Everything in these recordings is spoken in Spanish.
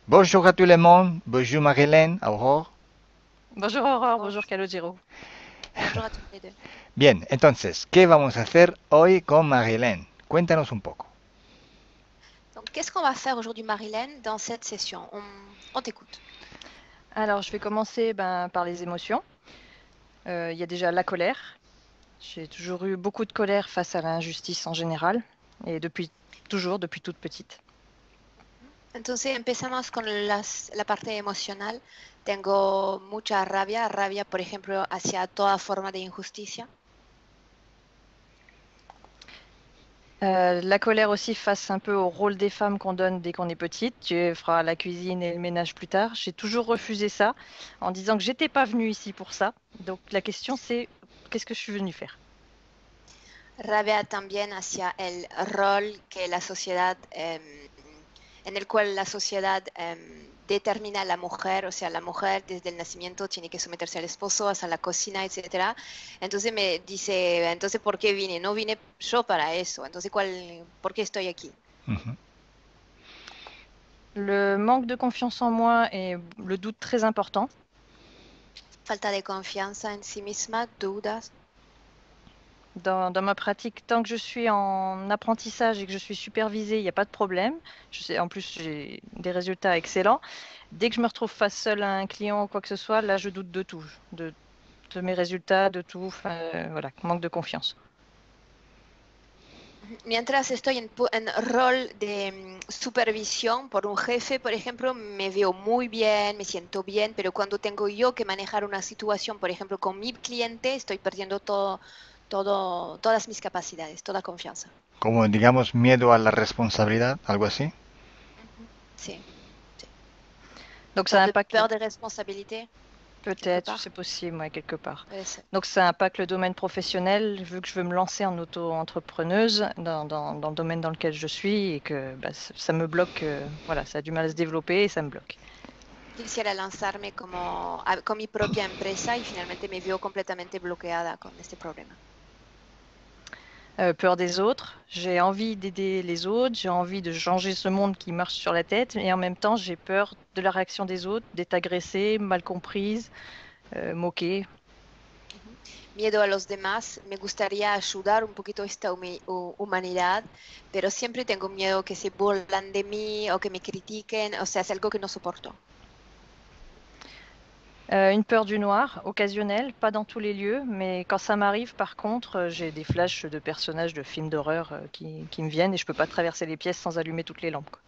Bonjour à tout le monde. Bonjour Marilyn, Aurore. Bonjour Aurore, bonjour Bonjour, Calogero. bonjour à toutes les deux. Bien, entonces, ¿qué vamos a hacer hoy con Marilyn? Cuéntanos un poco. Donc, qu'est-ce qu'on va faire aujourd'hui, Marilyn, dans cette session? On t'écoute. Alors je vais commencer par les émotions. Il y a déjà la colère. J'ai toujours eu beaucoup de colère face à l'injustice en général, et toujours, depuis toute petite. Entonces, empezamos con la parte emocional. Tengo mucha rabia, rabia, por ejemplo, hacia toda forma de injusticia. La colère aussi face un peu au rôle des femmes qu'on donne dès qu'on est petite. Tu feras la cuisine et le ménage plus tard. J'ai toujours refusé ça en disant que j'étais pas venue ici pour ça. Donc la question c'est qu'est-ce que je suis venue faire? Rabia también hacia el rol que la sociedad, en el cual la sociedad determina a la mujer, o sea, la mujer desde el nacimiento tiene que someterse al esposo, hasta la cocina, etcétera. Entonces me dice, entonces, ¿por qué vine? No vine yo para eso. Entonces, ¿por qué estoy aquí? Ujú. Le manque de confiance en moi et le doute très important. Falta de confianza en sí misma, dudas. Dans ma pratique, tant que je suis en apprentissage et que je suis supervisée, il n'y a pas de problème. En plus, j'ai des résultats excellents. Dès que je me retrouve face seule à un client ou quoi que ce soit, là, je doute de tout, de mes résultats, de tout. Enfin, voilà, manque de confiance. Mientras estoy en rol de supervisión por un jefe, por ejemplo, me veo muy bien, me siento bien, pero cuando tengo yo que manejar una situación, por ejemplo, con mi cliente, estoy perdiendo todas mis capacidades, toda confianza. Como digamos miedo a la responsabilidad, algo así. Ujú. Sí, sí. Donc ça Sorte de impacte peur de responsabilité, quelque peut-être, c'est part. possible, ouais, quelque part. Puede ser. Donc ça impacte le domaine professionnel, vu que je veux me lancer en auto-entrepreneuse dans le domaine dans lequel je suis et que ça me bloque, voilà, ça a du mal à se développer et ça me bloque. Quisiera lanzarme con mi propia empresa y finalmente me veo completamente bloqueada con este problema. Peur des autres, j'ai envie d'aider les autres, j'ai envie de changer ce monde qui marche sur la tête, et en même temps, j'ai peur de la réaction des autres, d'être agressée, mal comprise, moquée. Ujú. Miedo a los demás, me gustaría ayudar un poquito a esta humanidad, pero siempre tengo miedo que se burlan de mí o que me critiquen, o sea, es algo que no soporto. Une peur du noir, occasionnelle, pas dans tous les lieux, mais quand ça m'arrive, par contre, j'ai des flashs de personnages de films d'horreur qui me viennent et je peux pas traverser les pièces sans allumer toutes les lampes, quoi.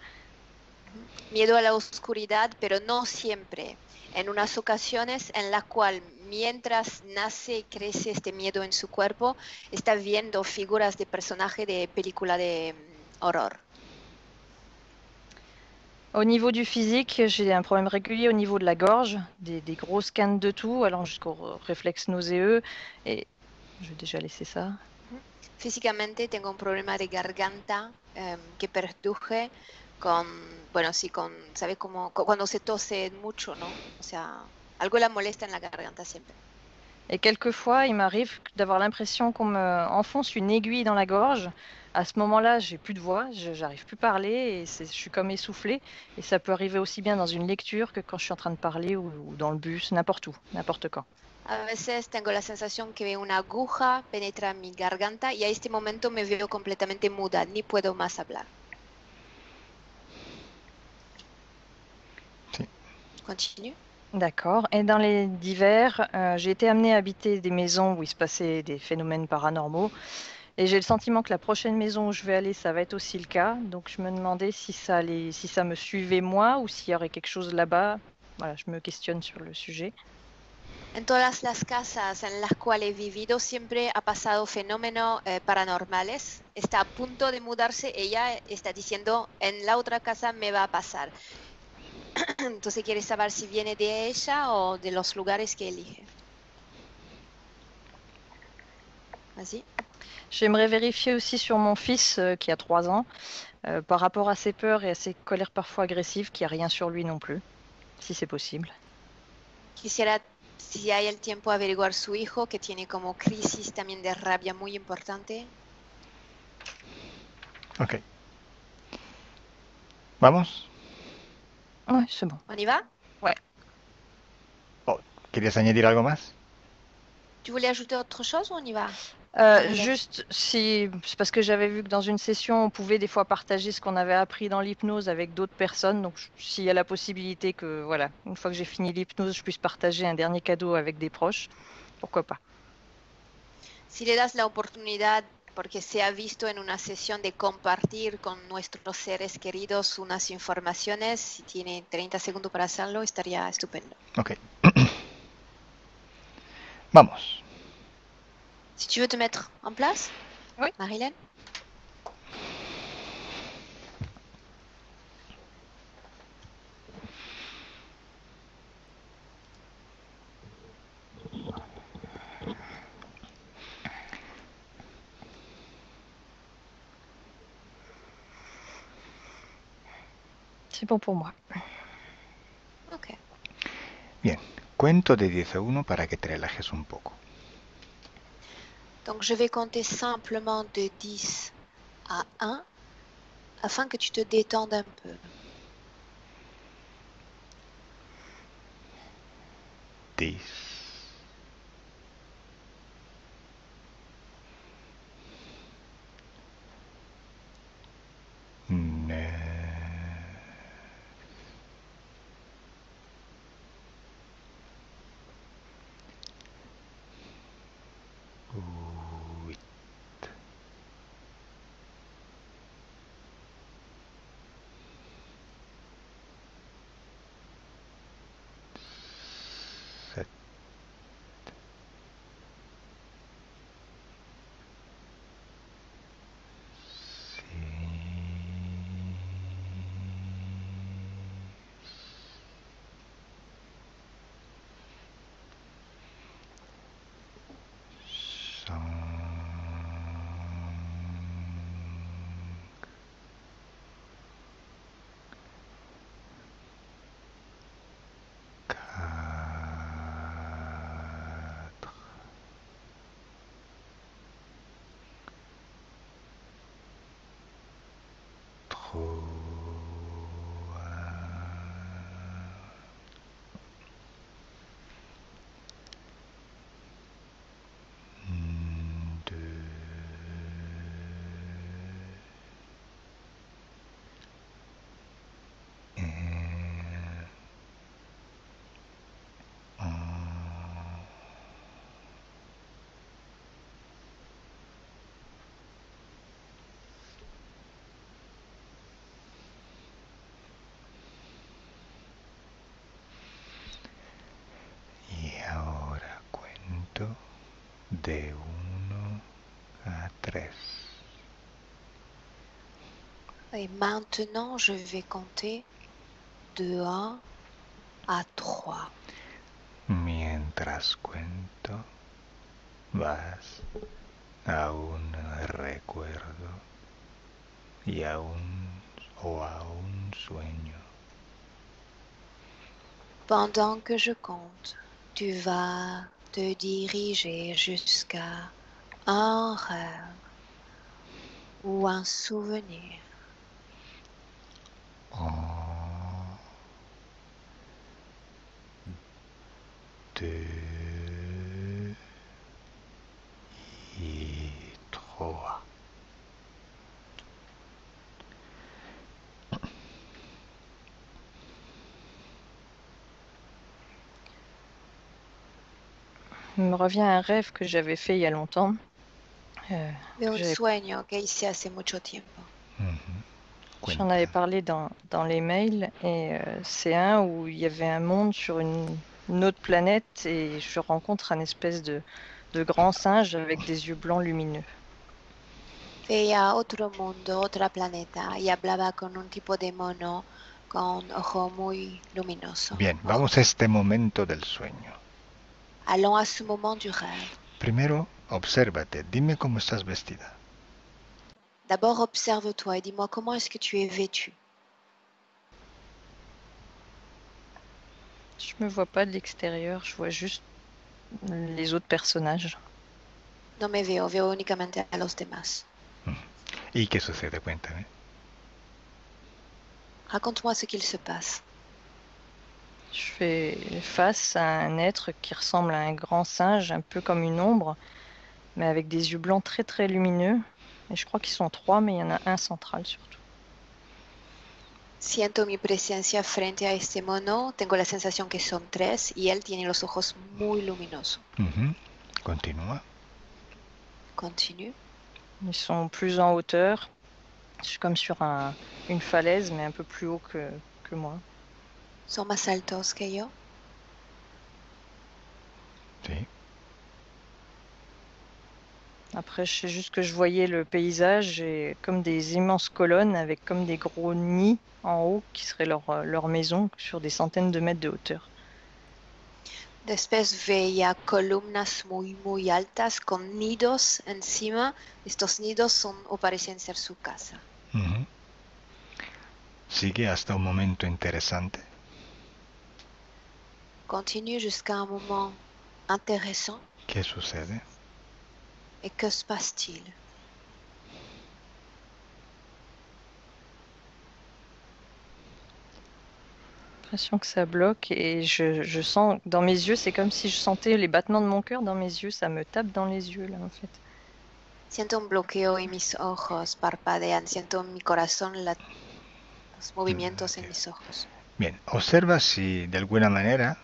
Ujú. Miedo a la oscuridad, pero no siempre. En unas ocasiones en la cual mientras nace y crece este miedo en su cuerpo, está viendo figuras de personaje de película de horror. Au niveau du physique, j'ai un problème régulier au niveau de la gorge, des grosses cannes de toux, allant jusqu'au réflexe nauséeux, et je vais déjà laisser ça. Ujú. Físicamente tengo un problema de garganta que perduje con, bueno, sí, ¿sabes cómo? Cuando se tose mucho, ¿no? O sea, algo la molesta en la garganta siempre. Et quelquefois, il m'arrive d'avoir l'impression qu'on me enfonce une aiguille dans la gorge. À ce moment-là, j'ai plus de voix, j'arrive plus à parler et je suis comme essoufflée. Et ça peut arriver aussi bien dans une lecture que quand je suis en train de parler ou dans le bus, n'importe où, n'importe quand. A veces tengo la sensación que una aguja penetra mi garganta y a este momento me veo completamente muda, ni puedo más hablar. Sí. Continue. D'accord. Et dans les divers, j'ai été amenée à habiter des maisons où il se passait des phénomènes paranormaux. Et j'ai le sentiment que la prochaine maison où je vais aller, ça va être aussi le cas. Donc je me demandais si ça me suivait moi ou s'il y aurait quelque chose là-bas. Voilà, je me questionne sur le sujet. En todas las casas en las cuales he vivido siempre ha pasado fenómenos paranormales. Está a punto de mudarse, ella está diciendo, en la otra casa me va a pasar. Entonces quiere saber si viene de ella o de los lugares que elige. Vas-y. J'aimerais vérifier aussi sur mon fils qui a 3 ans, par rapport à ses peurs et à ses colères parfois agressives, qu'il n'y a rien sur lui non plus, si c'est possible. Quisiera, si hay el tiempo, averiguar su hijo, que tiene como crisis también de rabia muy importante. Ok. ¿Vamos? Ouais, c'est bon. On y va? Oh, ¿querías añadir algo más? Tu voulais ajouter autre chose ou on y va? Juste si c'est parce que j'avais vu que dans une session, on pouvait des fois partager ce qu'on avait appris dans l'hypnose avec d'autres personnes. Donc, s'il y a la possibilité que, voilà, une fois que j'ai fini l'hypnose, je puisse partager un dernier cadeau avec des proches, pourquoi pas. Si le das la oportunidad, porque se ha visto en una sesión de compartir con nuestros seres queridos unas informaciones, si tiene 30 segundos para hacerlo, estaría estupendo. Ok. Vamos. Si tu veux te mettre en place, Oui. Marilyn. C'est bon pour moi. Ok. Bien. Cuento de 10 a 1 para que te relajes un poco. Donc je vais compter simplement de 10 à 1 afin que tu te détendes un peu. 10. 9. 8. 7. Y ahora cuento de 1 a 3. Et maintenant, je vais compter de 1 à 3. Mientras cuento, vas a un recuerdo y a un sueño. Pendant que je compte, tu vas te diriger jusqu'à un rêve ou un souvenir. 1, 2 et 3. Il me revient un rêve que j'avais fait il y a longtemps. De un sueño que hice hace mucho tiempo. J'en avais parlé dans les mails et c'est un où il y avait un monde sur une autre planète et je rencontre un espèce de grand singe avec des yeux blancs lumineux. Veía otro mundo, otra planeta y hablaba con un tipo de mono con ojo muy luminoso. Bien, vamos a este momento del sueño. Allons à ce moment du rêve. Primero, obsérvate, dime cómo estás vestida. D'abord, observe-toi et dis-moi comment est-ce que tu es vêtu. Je me vois pas de l'extérieur, je vois juste les autres personnages. No me veo, veo únicamente a los demás. ¿Y qué sucede? Cuéntame. Raconte-moi ce qu'il se passe. Je fais face à un être qui ressemble à un grand singe, un peu comme une ombre, mais avec des yeux blancs très très lumineux. Et je crois qu'ils sont 3, mais il y en a un central surtout. Siento mi presencia frente a este mono, tengo la sensación que son 3 y él tiene los ojos muy luminosos. Continúa. Continue. Ils sont plus en hauteur. Je suis comme sur une falaise, mais un peu plus haut que moi. Son más altos que yo. Sí. Après, je sais juste que je voyais le paysage et comme des immenses colonnes avec comme des gros nids en haut qui seraient leur maison sur des centaines de mètres de hauteur. Después veía columnas muy altas con nidos encima. Estos nidos son o parecen ser su casa. Sigue hasta un momento interesante. Continue jusqu'à un moment intéressant. ¿Qué sucede? Et que se passe-t-il? L'impression que ça bloque et je sens dans mes yeux, c'est comme si je sentais les battements de mon cœur dans mes yeux. Ça me tape dans les yeux là en fait. Siento un bloqueo y mis ojos parpadean. Siento en mi corazón los movimientos en mis ojos. Bien, observa si de alguna manera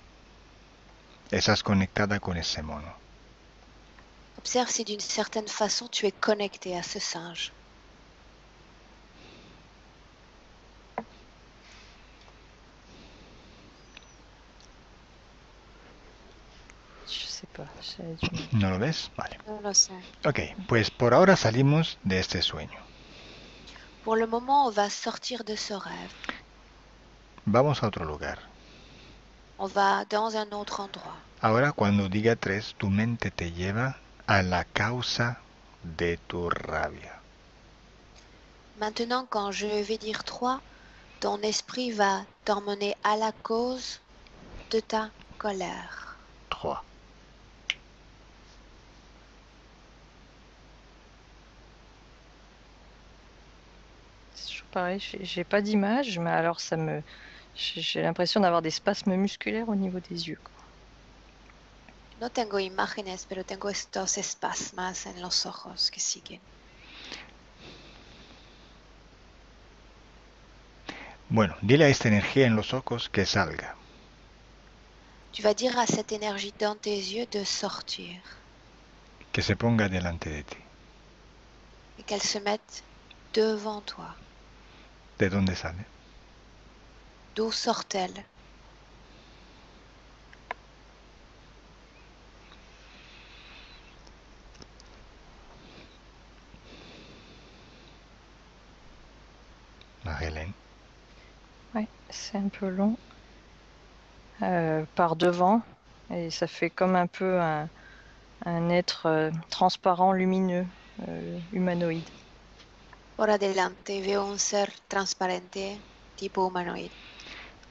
estás conectada con ese mono. Observe si d'une certaine façon tu es connecté à ce singe. Je sais pas. ¿No lo ves? Vale. No lo sé. Ok, pues por ahora salimos de este sueño. Pour le moment, on va sortir de ce rêve. Vamos a otro lugar. On va dans un autre endroit. Ahora cuando diga 3, tu mente te lleva a la causa de tu rabia. Maintenant, quand je vais dire 3, ton esprit va t'emmener à la cause de ta colère. 3. C'est toujours pareil, j'ai pas d'image, mais alors j'ai l'impression d'avoir des spasmes musculaires au niveau des yeux. Quoi. No tengo imágenes, pero tengo estos espasmas en los ojos que siguen. Bueno, dile a esta energía en los ojos que salga. Tu vas dire à cette énergie dans tes yeux de sortir. Que se ponga delante de ti. Et qu'elle se mette devant toi. ¿De dónde sale? D'où sort-elle? Marie-Hélène. Ouais, c'est un peu long. Par devant, et ça fait comme un peu un être transparent, lumineux, humanoïde. Por adelante veo un ser transparente tipo humanoide.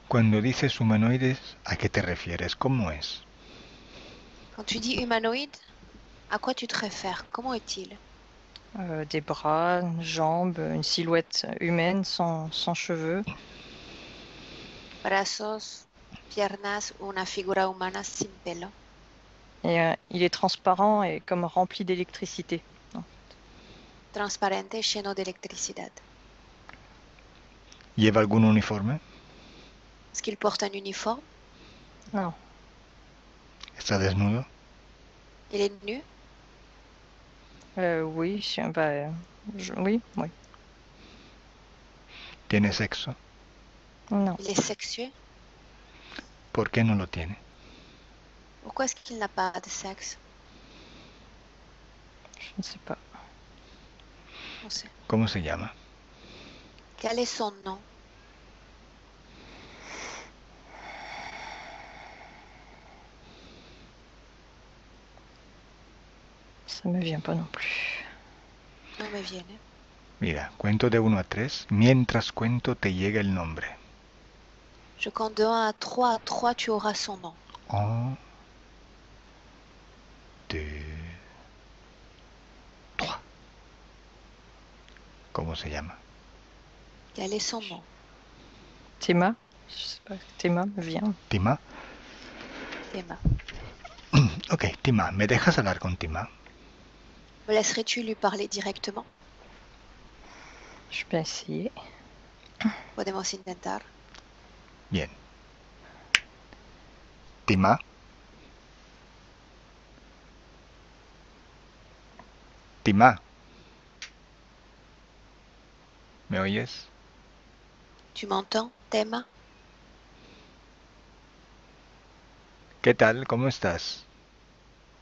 Cuando dices humanoides, ¿a qué te refieres? ¿Cómo es? Quand tu dis humanoïde, à quoi tu te réfères? Comment est-il? Des bras, jambes, une silhouette humaine sans cheveux. Brazos, piernas, una figura humana sin pelo. Et il est transparent et comme rempli d'électricité. Transparente, lleno de electricidad. ¿Lleva algún uniforme? Est-ce qu'il porte un uniforme? Non. ¿Está desnudo? Il est nu? Oui, oui. ¿Tiene sexo? Non. Il est sexué? ¿Por qué no lo tiene? Pourquoi est-ce qu'il n'a pas de sexe? Je ne sais pas. On sait. ¿Cómo se llama? Quel est son nom? Ça me vient pas non plus. No me viene. Mira, cuento de 1 a 3. Mientras cuento te llega el nombre. Je compte de 1 à 3. À 3, tu auras son nom. 1, 2, 3. ¿Cómo se llama? Quel est son nom? Théma, Je sais pas, Théma me vient. Tima. Théma. Ok, Tima, ¿me dejas hablar con Tima? Me laisserais-tu lui parler directement? Je peux essayer. Podemos intentar. Bien. Tima. Tima. ¿Me oyes? Tu m'entends, Théma? ¿Qué tal? ¿Cómo estás?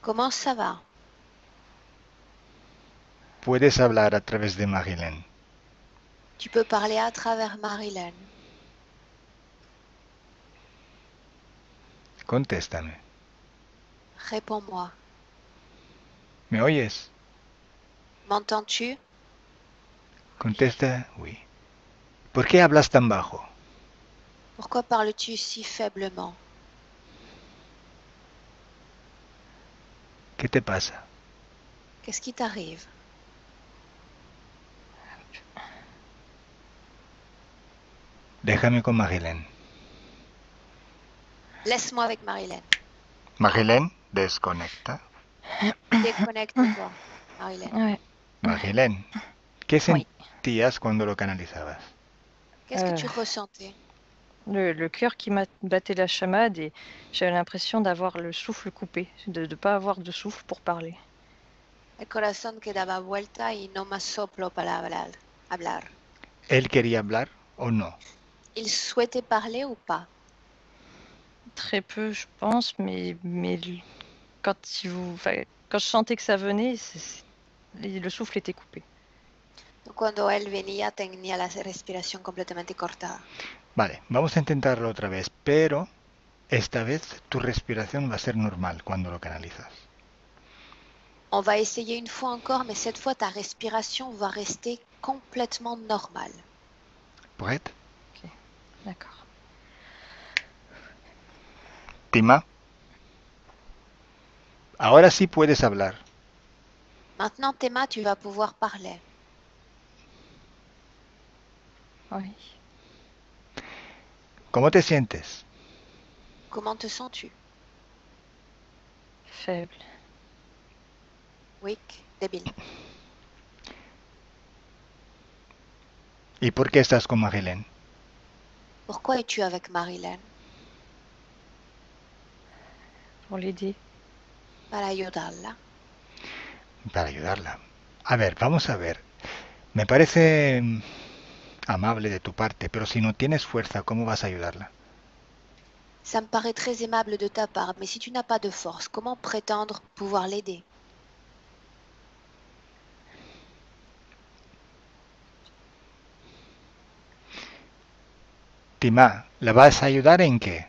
Comment ça va? Puedes hablar a través de Marilyn. Tu peux parler à travers Marilyn. Contéstame. Réponds-moi. ¿Me oyes? M'entends-tu? Contesta, oui. ¿Por qué hablas tan bajo? Pourquoi parles-tu si faiblement? ¿Qué te pasa? Qu'est-ce qui t'arrive? Déjame con Marilyn. Laisse-moi avec Marilyn. Marilyn, desconecta. Déconnecte-toi, Marilyn. Ouais. Marilyn, ¿qué Oui. sentías cuando lo canalizabas? Qu'est-ce que tu ressentais? Le cœur qui m'a batté la chamade et j'avais l'impression d'avoir le souffle coupé, de ne pas avoir de souffle pour parler. El corazón que daba vuelta y no más soplo para hablar. ¿Él quería hablar o no? Il souhaitait parler ou pas? Très peu, je pense, mais quand quand je sentais que ça venait, le souffle était coupé. Cuando él venía tenía la respiración completamente cortada. Vale, vamos a intentarlo otra vez, pero esta vez tu respiración va a ser normal cuando lo canalizas. On va essayer une fois encore, mais cette fois ta respiration va rester complètement normale. ¿Prête? Ok, d'accord. Tima, ahora sí puedes hablar. Maintenant, Théma, tu vas pouvoir parler. Oui. ¿Cómo te sientes? Comment te sens-tu? Faible. Weak, débile. ¿Y por qué estás con Marilyn? Pourquoi es-tu avec Marilyn? Pour l'aider. Para ayudarla. Para ayudarla. A ver, vamos a ver. Me parece amable de tu parte, pero si no tienes fuerza, ¿cómo vas a ayudarla? Ça me paraît très aimable de ta part, mais si tu n'as pas de force, comment prétendre pouvoir l'aider? Tima, ¿la vas a ayudar en qué?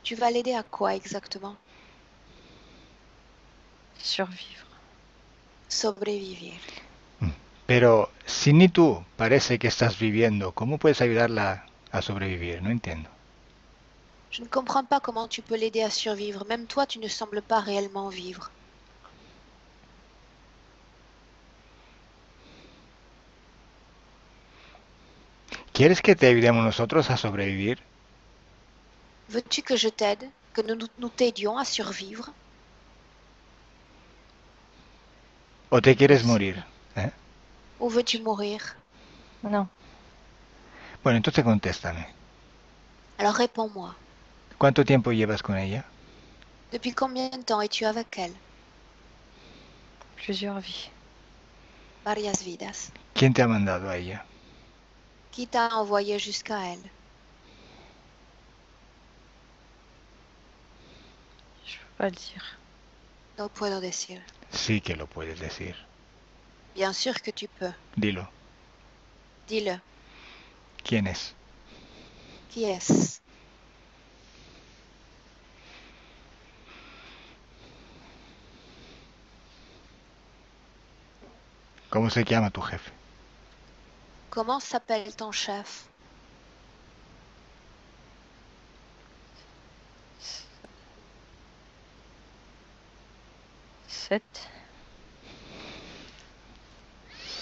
Tu vas l'aider à quoi exactement? Survivre. Sobrevivir. Pero si ni tú parece que estás viviendo, ¿cómo puedes ayudarla a sobrevivir? No entiendo. Je ne comprends pas comment tu peux l'aider à survivre. Même toi, tu ne sembles pas réellement vivre. ¿Quieres que te ayudemos nosotros a sobrevivir? Veux-tu que je t'aide? Que nous t'aidions à survivre? ¿O te quieres morir? ¿Eh? Ou veux-tu mourir? Non. Bueno, entonces contéstame. Alors réponds-moi. ¿Cuánto tiempo llevas con ella? Depuis combien de temps es-tu avec elle? Plusieurs vies. Varias vidas. ¿Quién te ha mandado a ella? Qui t'a envoyé jusqu'à elle? Je peux pas le dire. No puedo decir. Sí que lo puedes decir. Bien sûr que tu peux. Dilo. Dis-le. ¿Quién es? Qui est-ce? ¿Cómo se llama tu jefe? Comment s'appelle ton chef? Seth.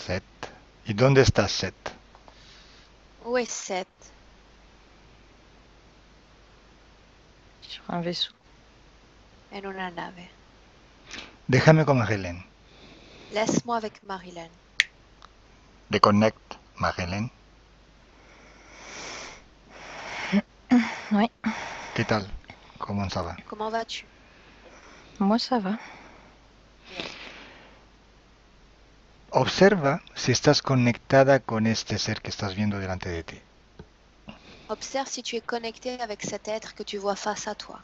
Seth. ¿Y dónde está Seth? Où est Seth? Sur un vaisseau. en una nave. Déjame con Magellan. Laisse-moi avec Marilyn. De Connect, Magellan. Oui, ¿Qué tal? ¿Cómo ça va? Comment vas-tu? moi ça va. Bien. Observa si estás conectada con este ser que estás viendo delante de ti. Observe si tu es connecté avec cet être que tu vois face à toi.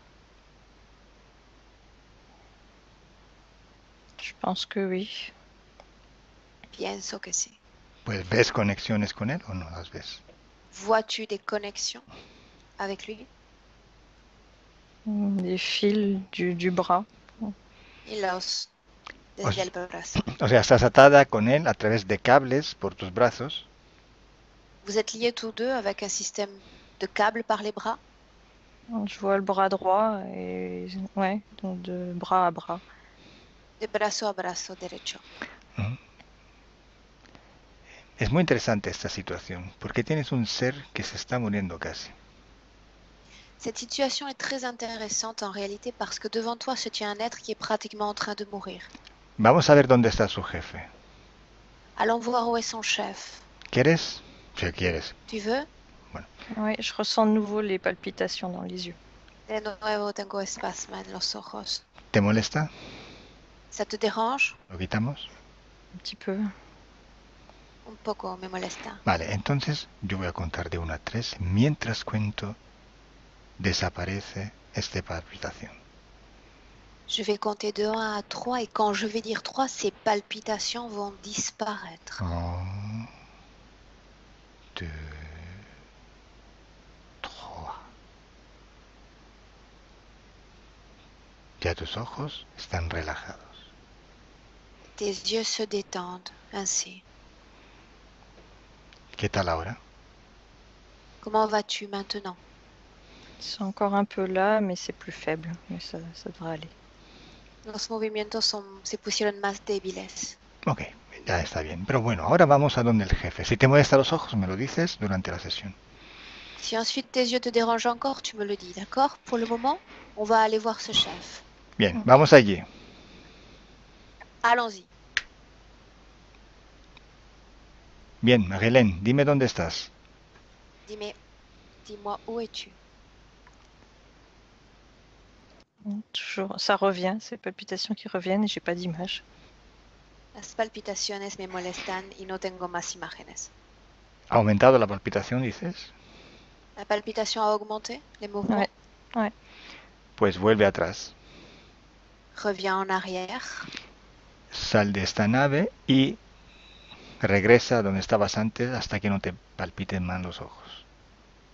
Je pense que oui. Pienso que sí. Pues ves conexiones con él o no las ves. Vois-tu des connexions avec lui? Les fils du bras. Hilos desde el brazo. O sea, estás atada con él a través de cables por tus brazos. Vous êtes liés tous deux avec un système de câbles par les bras? Je vois le bras droit et ouais, donc de bras à bras. De brazo a brazo derecho. Es muy interesante esta situación, porque tienes un ser que se está muriendo casi. Cette situation est très intéressante en réalité parce que devant toi se tient un être qui est pratiquement en train de mourir. Vamos a ver dónde está su jefe. Allons voir où est son chef. ¿Quieres? Si quieres. Tu veux? Oui, je ressens de nouveau les palpitations dans les yeux. De nuevo tengo espasma en los ojos. ¿Te molesta? Ça te dérange? ¿Lo quitamos? Un petit peu. Un poco me molesta. Vale, entonces yo voy a contar de 1 a 3. Mientras cuento, desaparece esta palpitación. Je vais compter de 1 à 3 et quand je vais dire 3, ces palpitations vont disparaître. 1, 2, 3. Ya tus ojos están relajados. Tes yeux se détendent ainsi. ¿Qué tal ahora? Comment vas-tu maintenant? C'est encore un peu là, mais c'est plus faible. Mais ça devrait aller. Los movimientos se pusieron más débiles. Ok, ya está bien. Pero bueno, ahora vamos a donde el jefe. Si te molestan los ojos, me lo dices durante la sesión. Si ensuite tes yeux te dérangent encore, tu me le dis, d'accord? Pour le moment, on va aller voir ce chef. Bien, vamos allí. Allons-y. Bien, Magellan, dime dónde estás. Dis-moi, où es-tu? Toujours, ça revient, ces palpitations qui reviennent et j'ai pas d'image. Las palpitaciones me molestan y no tengo más imágenes. ¿Ha aumentado la palpitación, dices? La palpitation a augmenté, les mouvements. Ouais. Pues vuelve atrás. Reviens en arrière. Sal de esta nave y regresa donde estabas antes hasta que no te palpiten más los ojos.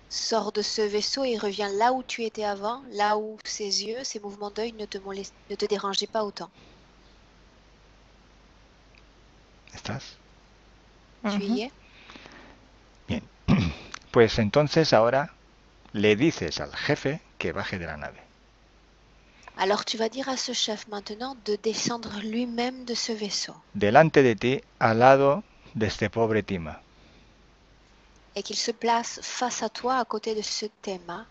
Sors de ce vaisseau et reviens là où tu étais avant, là où ses yeux, ses mouvements d'œil ne te dérangeaient pas autant. ¿Estás? Tu y es? Bien. Pues entonces ahora le dices al jefe que baje de la nave. Alors tu vas dire à ce chef maintenant de descendre lui-même de ce vaisseau Delante de ti, al lado de este pobre Tima. et qu'il se place face à toi à côté de ce Tema.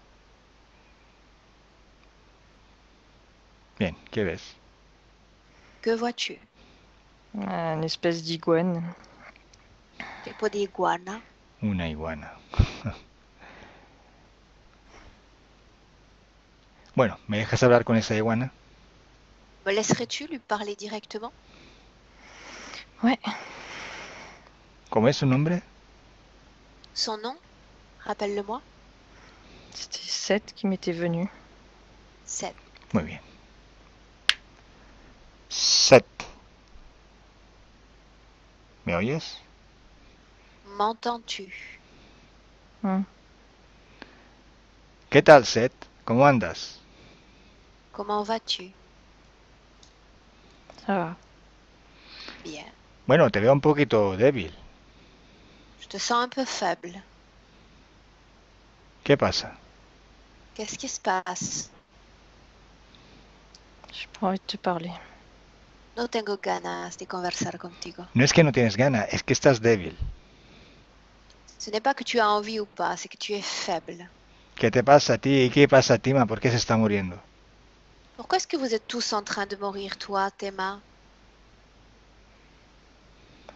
Bien, ¿qué ves? Que vois-tu? Une espèce d'iguane. Tipo de iguana. Una iguana. Bueno, ¿me dejas hablar con esa iguana? Me laisserais-tu lui parler directement? Ouais. ¿Cómo es su nombre? Son nom? Rappelle-le-moi. C'était Seth qui m'était venu. Seth. Muy bien. Seth. ¿Me oyes? M'entends-tu? ¿Qué tal, Seth? ¿Cómo andas? Comment vas-tu? Ça va. Bien. Bueno, te veo un poquito débil. Je te sens un peu faible. ¿Qué pasa? Qu'est-ce qui se passe? J'ai pas envie de te parler. No tengo ganas de conversar contigo. No es que no tienes gana, es que estás débil. Ce n'est pas que tu as envie ou pas, c'est que tu es faible. ¿Qué te pasa a ti? ¿Y qué pasa a Tima? ¿Por qué se está muriendo? Pourquoi est-ce que vous êtes tous en train de mourir, toi, Tema?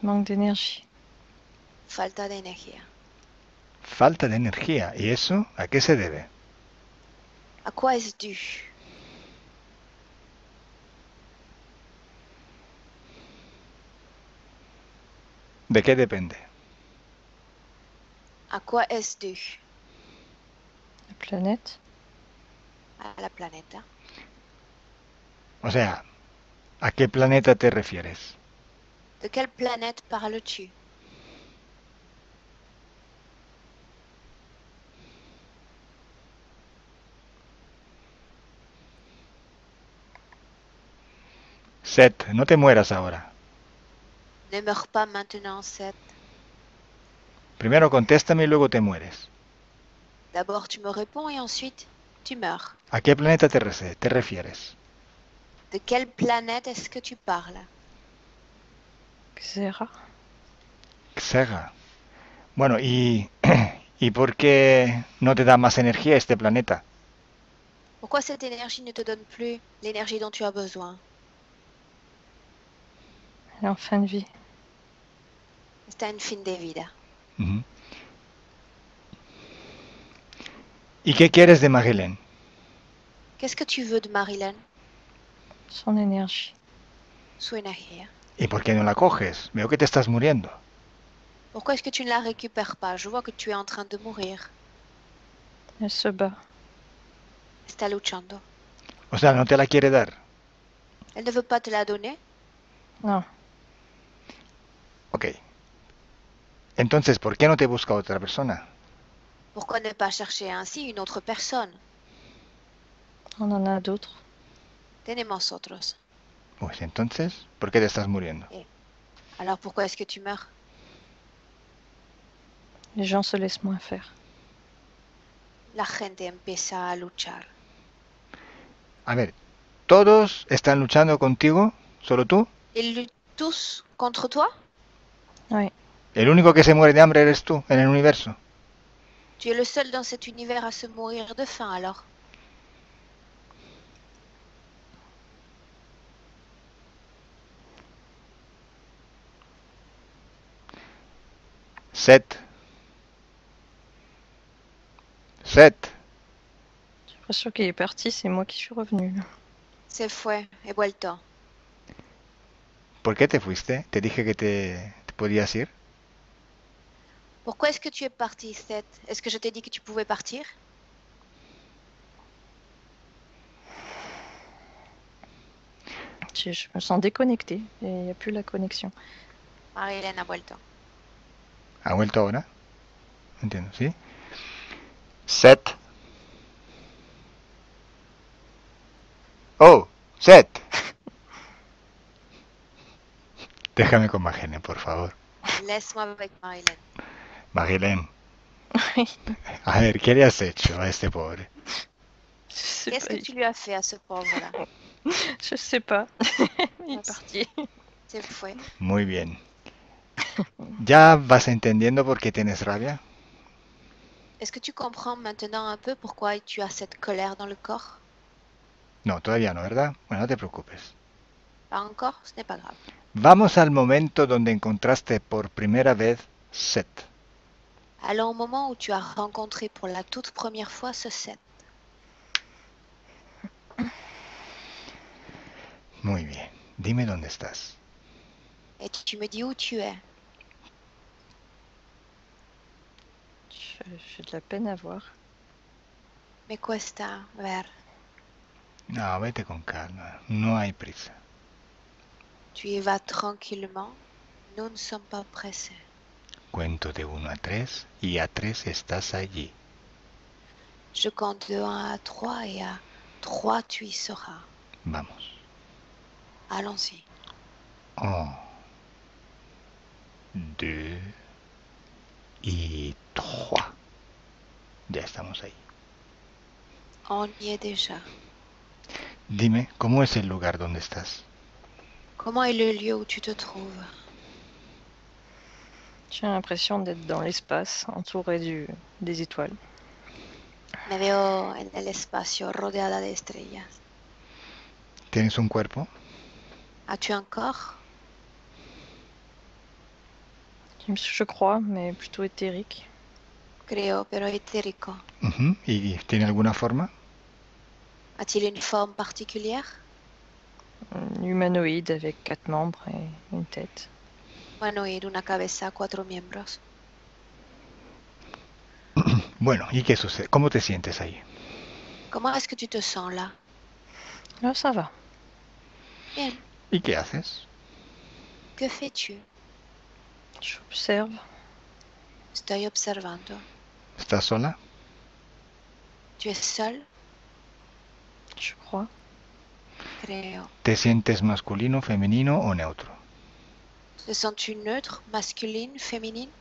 Manque d'énergie. Falta de energía. Falta de energía. ¿Y eso a qué se debe? À quoi est-ce dû? ¿De qué depende? À quoi est-ce dû? La planète. À la planète. O sea, ¿a qué planeta te refieres? De quelle planète parles-tu? Seth, no te mueras ahora. Ne meurs pas maintenant, Seth. Primero contéstame y luego te mueres. D'abord, tu me réponds et ensuite, tu meurs. ¿A qué planeta te refieres? De quelle planète est-ce que tu parles? Xera. Xega. Bueno, ¿y, ¿y por qué no te da más energía este planeta? Pourquoi cette énergie ne te donne plus l'énergie dont tu as besoin? Elle est en fin de vie. Está en fin de vida. Ujú. ¿Y qué quieres de Magellan? Qu'est-ce que tu veux de Marilyn? Son énergie. Su energía. ¿Y por qué no la coges? Veo que te estás muriendo. Pourquoi est-ce que tu ne la récupères pas? Je vois que tu es en train de mourir. Elle se bat. Está luchando. O sea, no te la quiere dar. Elle ne veut pas te la donner? Non. Ok. Entonces, ¿por qué no te busca otra persona? Pourquoi ne pas chercher ainsi une autre personne? On en a d'autres. Tenemos otros. Pues entonces, ¿por qué te estás muriendo? Alors pourquoi est-ce que tu meurs? Les gens se laissent moins faire. La gente empieza a luchar. A ver, ¿todos están luchando contigo? ¿Solo tú? Ils luttent tous contre toi? Oui. ¿El único que se muere de hambre eres tú en el universo? Tu es le seul dans cet univers à se mourir de faim alors? Seth. Seth. J'ai l'impression qu'il est parti, c'est moi qui suis revenue. Se fue, he vuelto. ¿Por qué te fuiste? Te dije que te podías ir. Pourquoi est-ce que tu es parti, Seth? Est-ce que je t'ai dit que tu pouvais partir? Je me sens déconnectée. Il n'y a plus la connexion. Marilyn ha vuelto. ¿Ha vuelto ahora? Entiendo, ¿sí? Seth. Oh, Seth. Déjame con Magene, por favor. Laisse-moi avec Marilyn. Magdalene, Oui. a ver, ¿qué le has hecho a este pobre? Je sais Qu'est-ce pas. que tu lui as fait à ce pauvre-là? Je sais pas. Il est parti. Se fue. Muy bien. ¿Ya vas entendiendo por qué tienes rabia? Est-ce que tu comprends maintenant un peu pourquoi tu as cette colère dans le corps? No, todavía no, ¿verdad? Bueno, no te preocupes. Pas encore? Ce n'est pas grave. Vamos al momento donde encontraste por primera vez Seth. Allons au moment où tu as rencontré pour la toute première fois ce Seth. Muy bien. Dime dónde estás. Et tu me dis où tu es. J'ai de la peine à voir. Me cuesta ver. No, vete con calma. No hay prisa. Tu y vas tranquillement. Nous ne sommes pas pressés. Cuento de 1 a 3 y a 3 estás allí. Je compte de 1 à 3 et à 3 tu y seras. Vamos. Allons-y. 1, 2 y 3. Ya estamos ahí. On y est déjà. Dime, ¿cómo es el lugar donde estás? Comment est le lieu où tu te trouves? J'ai l'impression d'être dans l'espace, entouré des étoiles. Me veo en el espacio rodeada de estrellas. ¿Tienes un cuerpo? As-tu un corps? Je crois, mais plutôt éthérique. Creo, pero etérico. Ujú. ¿Y tiene alguna forma? A-t-il une forme particulière? Humanoïde avec 4 membres et une tête. Humanoide, una cabeza, 4 miembros. Bueno, ¿y qué sucede? ¿Cómo te sientes ahí? Comment est-ce que tu te sens là? Ah, ça va. Bien. ¿Y qué haces? Que fais-tu? J'observe. Estoy observando. ¿Estás sola? Tu es seul? Je crois. Creo. ¿Te sientes masculino, femenino o neutro? Te sens-tu neutre, masculine, féminine?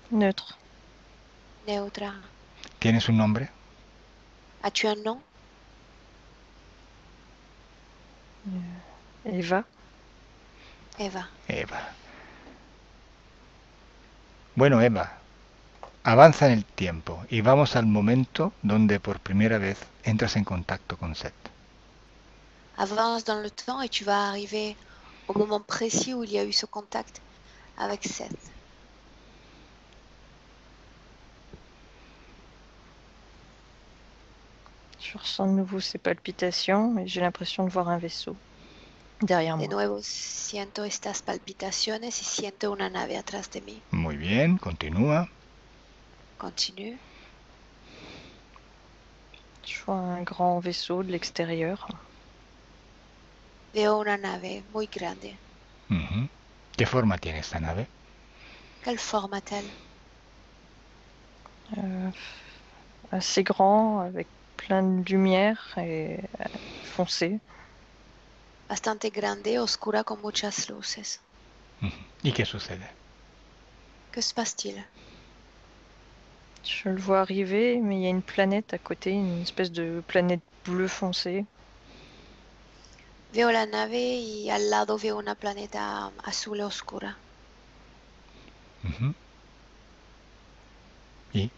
Neutre. Neutra. ¿Tienes un nombre? As-tu un nom? Eva. Eva. Eva. Bueno, Eva, avanza en el tiempo y vamos al momento donde por primera vez entras en contacto con Seth. Avance dans le temps et tu vas arriver au moment précis où il y a eu ce contact avec Seth. Je ressens de nouveau ces palpitations et j'ai l'impression de voir un vaisseau derrière De moi. nuevo siento estas palpitaciones y siento una nave atrás de mí. Muy bien, continúa. Continue. Je vois un grand vaisseau de l'extérieur. Veo una nave muy grande. Ujú. ¿Qué forma tiene esta nave? Quelle forme a-t-elle? Assez grand, avec plein de lumière et foncé. Bastante grande, oscura con muchas luces. Ujú. ¿Y qué sucede? Que se passe-t-il? Je le vois arriver, mais il y a une planète à côté, une espèce de planète bleue foncé. Veo la nave y al lado veo una planeta azul oscura. Ujú. ¿Y?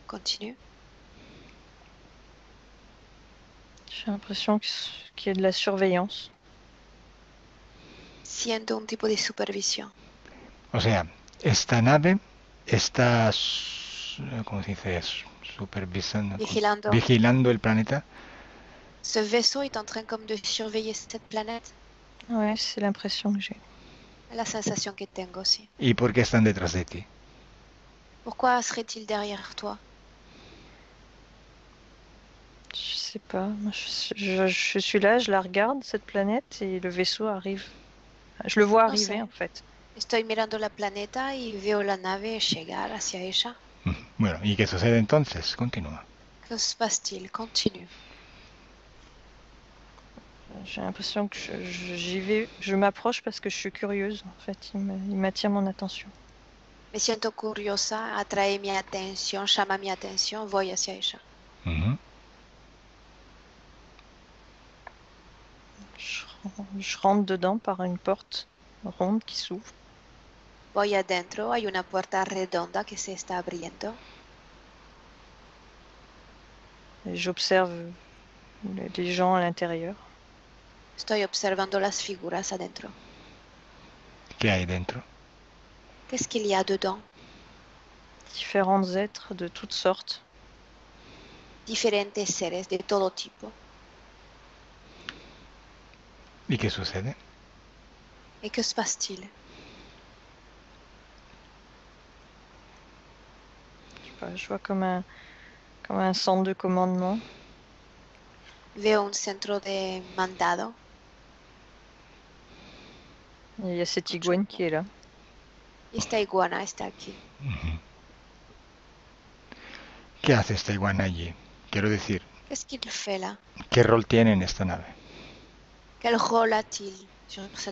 Continue. J'ai l'impression qu'il y a de la surveillance. Siento un tipo de supervisión. O sea, esta nave está, ¿cómo se dice? Supervisando, Vigilando. vigilando el planeta. Ce vaisseau est en train comme de surveiller cette planète. Ouais, c'est l'impression que j'ai. C'est la sensation que tengo aussi. ¿Y por qué están detrás de ti? Pourquoi serait-il derrière toi? Je sais pas. Moi, je suis là, je la regarde, cette planète, et le vaisseau arrive. Je le vois No arriver, sé. en fait. Estoy mirando la planeta y veo la nave llegar hacia ella. Bueno, ¿y qué sucede entonces? Continúa. Que se passe-t-il? Continue. J'ai l'impression que j'y vais, je m'approche parce que je suis curieuse, en fait. Il m'attire mon attention. Me siento curiosa, atrae mi atención, llama mi atención, voy hacia ella. Ujú. Je rentre dedans par une porte ronde qui s'ouvre. Voy adentro, hay una puerta redonda que se está abriendo. Et j'observe les gens à l'intérieur. Estoy observando las figuras adentro. ¿Qué hay dentro? Qu'est-ce qu'il y a dedans? Différents êtres de toutes sortes. Diferentes seres de todo tipo. ¿Y qué sucede? Et que se passe-t-il? Je sais pas, je vois comme un centre de commandement. Veo un centro de mandado. Et il y a cette iguane qui est là. Esta iguana está aquí. Ujú. ¿Qué hace esta iguana allí? Quiero decir, Qu'est-ce qu'il fait là? ¿qué rol tiene en esta nave? Quel rôle a-t-il sur ce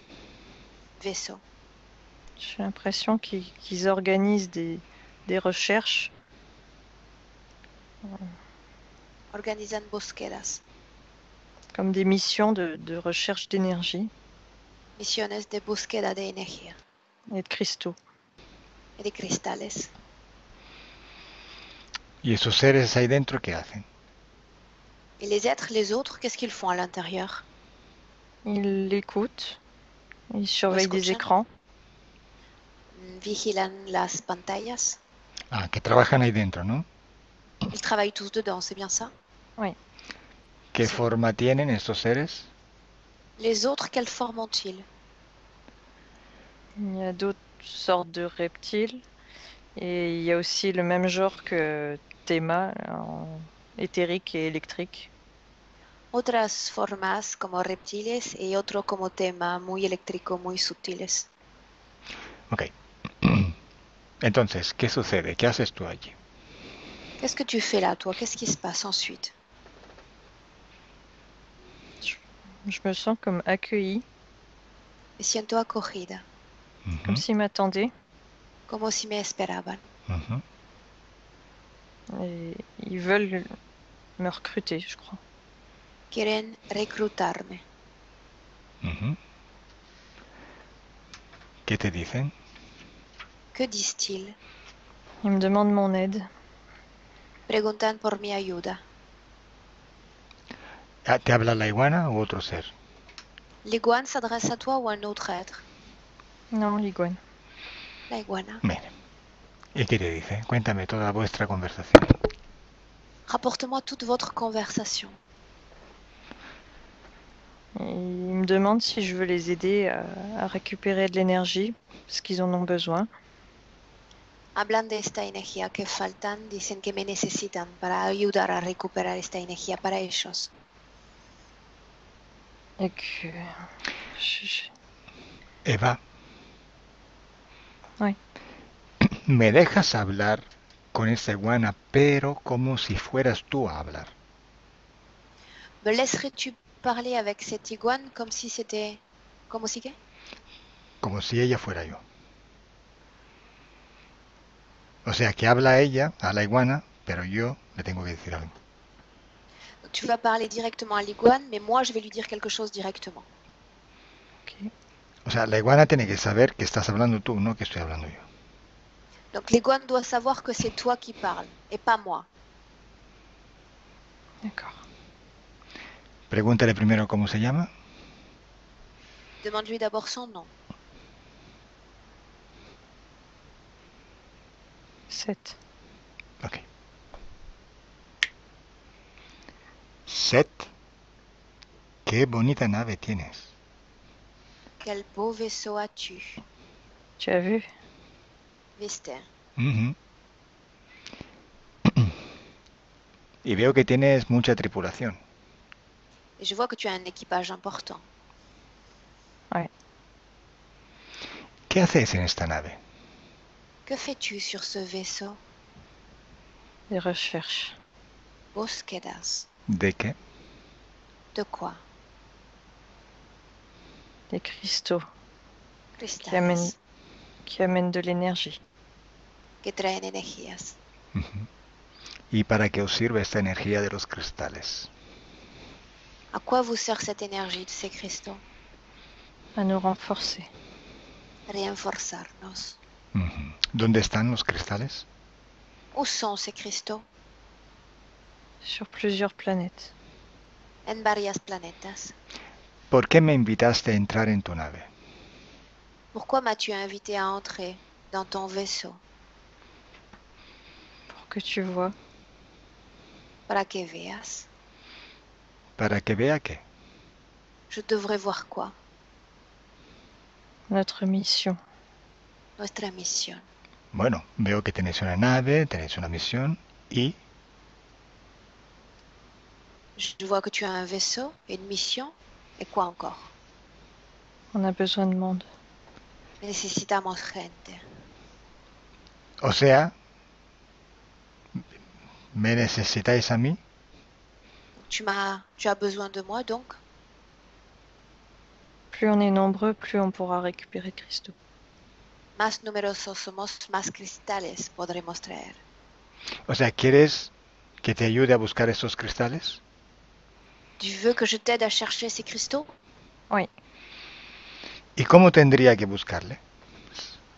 vaisseau? J'ai l'impression qu'ils organisent des recherches. Organizan búsquedas, Comme des missions de recherche d'énergie misiones de búsqueda de energía et de cristaux. y de cristales. ¿Y esos seres ahí dentro qué hacen? Et les êtres, les autres, qu'est-ce qu'ils font à l'intérieur? Ils l'écoutent, ils ¿O surveillent des escuchan? écrans. Vigilan las pantallas. Ah, que trabajan ahí dentro, ¿no? Ils travaillent tous dedans, c'est bien ça? Oui. ¿Qué Sí. forma tienen estos seres? Les autres, quelle forme ont-ils? Il y a d'autres sortes de reptiles. Et il y a aussi le même genre que Théma, éthérique et électrique. Otras formas como reptiles y otro como tema muy eléctrico, muy sutiles. Ok. Entonces, ¿qué sucede? ¿Qué haces tú allí? Qu'est-ce que tu fais là, toi? Qu'est-ce qui se passe ensuite? Je me sens comme accueillie, Me siento acogida, comme s'ils m'attendaient. como si me esperaban. Ujú. Et ils veulent me recruter, je crois. Quieren reclutarme. Ujú. ¿Qué te dicen? Que disent-ils? Ils me demandent mon aide. Preguntan por mi ayuda. Ah, ¿te habla la iguana o otro ser? L'iguane s'adresse à toi ou à un autre être? Non, l'iguane. La iguana. Bien. ¿Y qué te dice? Cuéntame toda vuestra conversación. Rapporte-moi toute votre conversation. Et ils me demandent si je veux les aider à récupérer de l'énergie, parce qu'ils en ont besoin. Hablan de esta energía que faltan, dicen que me necesitan para ayudar a recuperar esta energía para ellos. Et que... Eva. Oui. Me dejas hablar con esa iguana, pero como si fueras tú a hablar. Me laisserais-tu parler avec cette iguane comme si c'était... Como si qué? Como si ella fuera yo. O sea, que habla ella a la iguana, pero yo le tengo que decir algo. Tu vas parler directement à l'iguane, mais moi je vais lui dire quelque chose directement. Ok. O sea, la iguana tiene que saber que estás hablando tú, no que estoy hablando yo. Donc l'iguane doit savoir que c'est toi qui parles et pas moi. D'accord. Pregúntale primero cómo se llama. Demande-lui d'abord son nom. 7. Ok. Set, qué bonita nave tienes. Quel beau vaisseau as-tu? Tu as vu? Viste. Ujú. Y veo que tienes mucha tripulación. Et je vois que tu as un équipage important. Ouais. ¿Qué haces en esta nave? Que fais-tu sur ce vaisseau? Des recherches. Búsquedas. ¿De qué? De quoi? Des cristaux Cristales. qui amènent de l'énergie. Que traen energías. Ujú. ¿Y para qué os sirve esta energía de los cristales? À quoi vous sert cette énergie de ces cristaux? À nous renforcer. Renforzarnos. Ujú. ¿Dónde están los cristales? Où sont ces cristaux? Sur plusieurs planètes. En varias planetas. ¿Por qué me invitaste a entrar en tu nave? Pourquoi m'as-tu invité à entrer dans ton vaisseau? Pour que tu vois. Para que veas. ¿Para que vea qué? Je devrais voir quoi? Notre mission. Nuestra misión. Bueno, veo que tenéis una nave, tenéis una misión y... Je vois que tu as un vaisseau, une mission, et quoi encore? On a besoin de monde. Necesitamos gente. O sea, ¿me necesitáis a mí? Tu as besoin de moi donc? Plus on est nombreux, plus on pourra récupérer de cristaux. Más numerosos somos, más cristales podremos traer. O sea, ¿quieres que te ayude a buscar esos cristales? Tu veux que je t'aide à chercher ces cristaux? Oui. ¿Y cómo tendría que buscarle?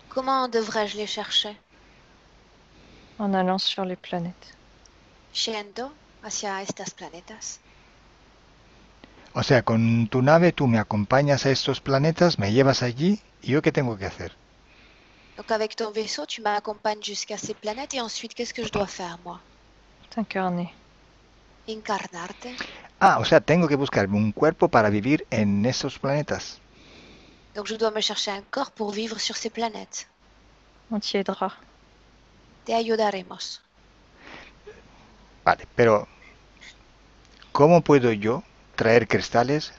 Comment devrais-je les chercher? En allant sur les planètes. yendo hacia estos planetas. O sea, con tu nave tú me acompañas a estos planetas, me llevas allí, ¿y yo qué tengo que hacer? Donc avec ton vaisseau, tu m'accompagnes jusqu'à ces planètes et ensuite, qu'est-ce que je dois faire, moi? T'incarner. Incarnarte. Ah, o sea, tengo que buscarme un cuerpo para vivir en esos planetas. Donc je dois me chercher un corps pour vivre sur ces planètes. On t'y aidera. Te ayudaremos. Vale, pero ¿cómo puedo yo traer cristales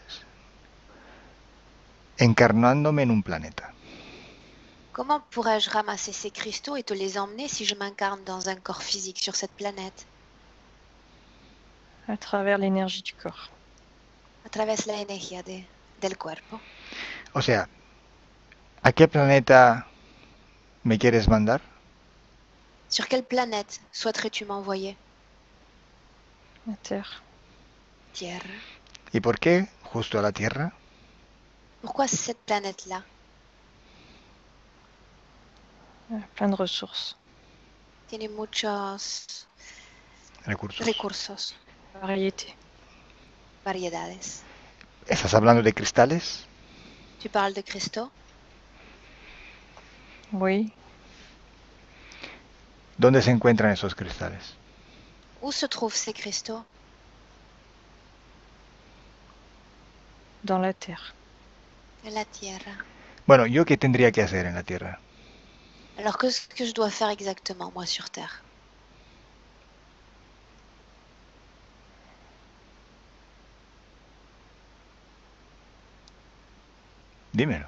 encarnándome en un planeta? Comment pourrais-je ramasser ces cristaux et te les emmener si je m'incarne dans un corps physique sur cette planète? À travers l'énergie du corps. A través la energía del cuerpo. O sea, ¿a qué planeta me quieres mandar? Sur quelle planète souhaiterais-tu m'envoyer? La Terre. Tierra. ¿Y por qué justo a la Tierra? Pourquoi cette planète-là? Plein de ressources. Tiene muchos Recursos. recursos, Variété. variedades. ¿Estás hablando de cristales? Tu parles de cristaux? Oui. ¿Dónde se encuentran esos cristales? Où se trouvent ces cristaux? Dans la Terre. En la Tierra. Bueno, ¿yo qué tendría que hacer en la Tierra? Alors qu'est-ce que je dois faire exactement, moi, sur Terre? Dímelo.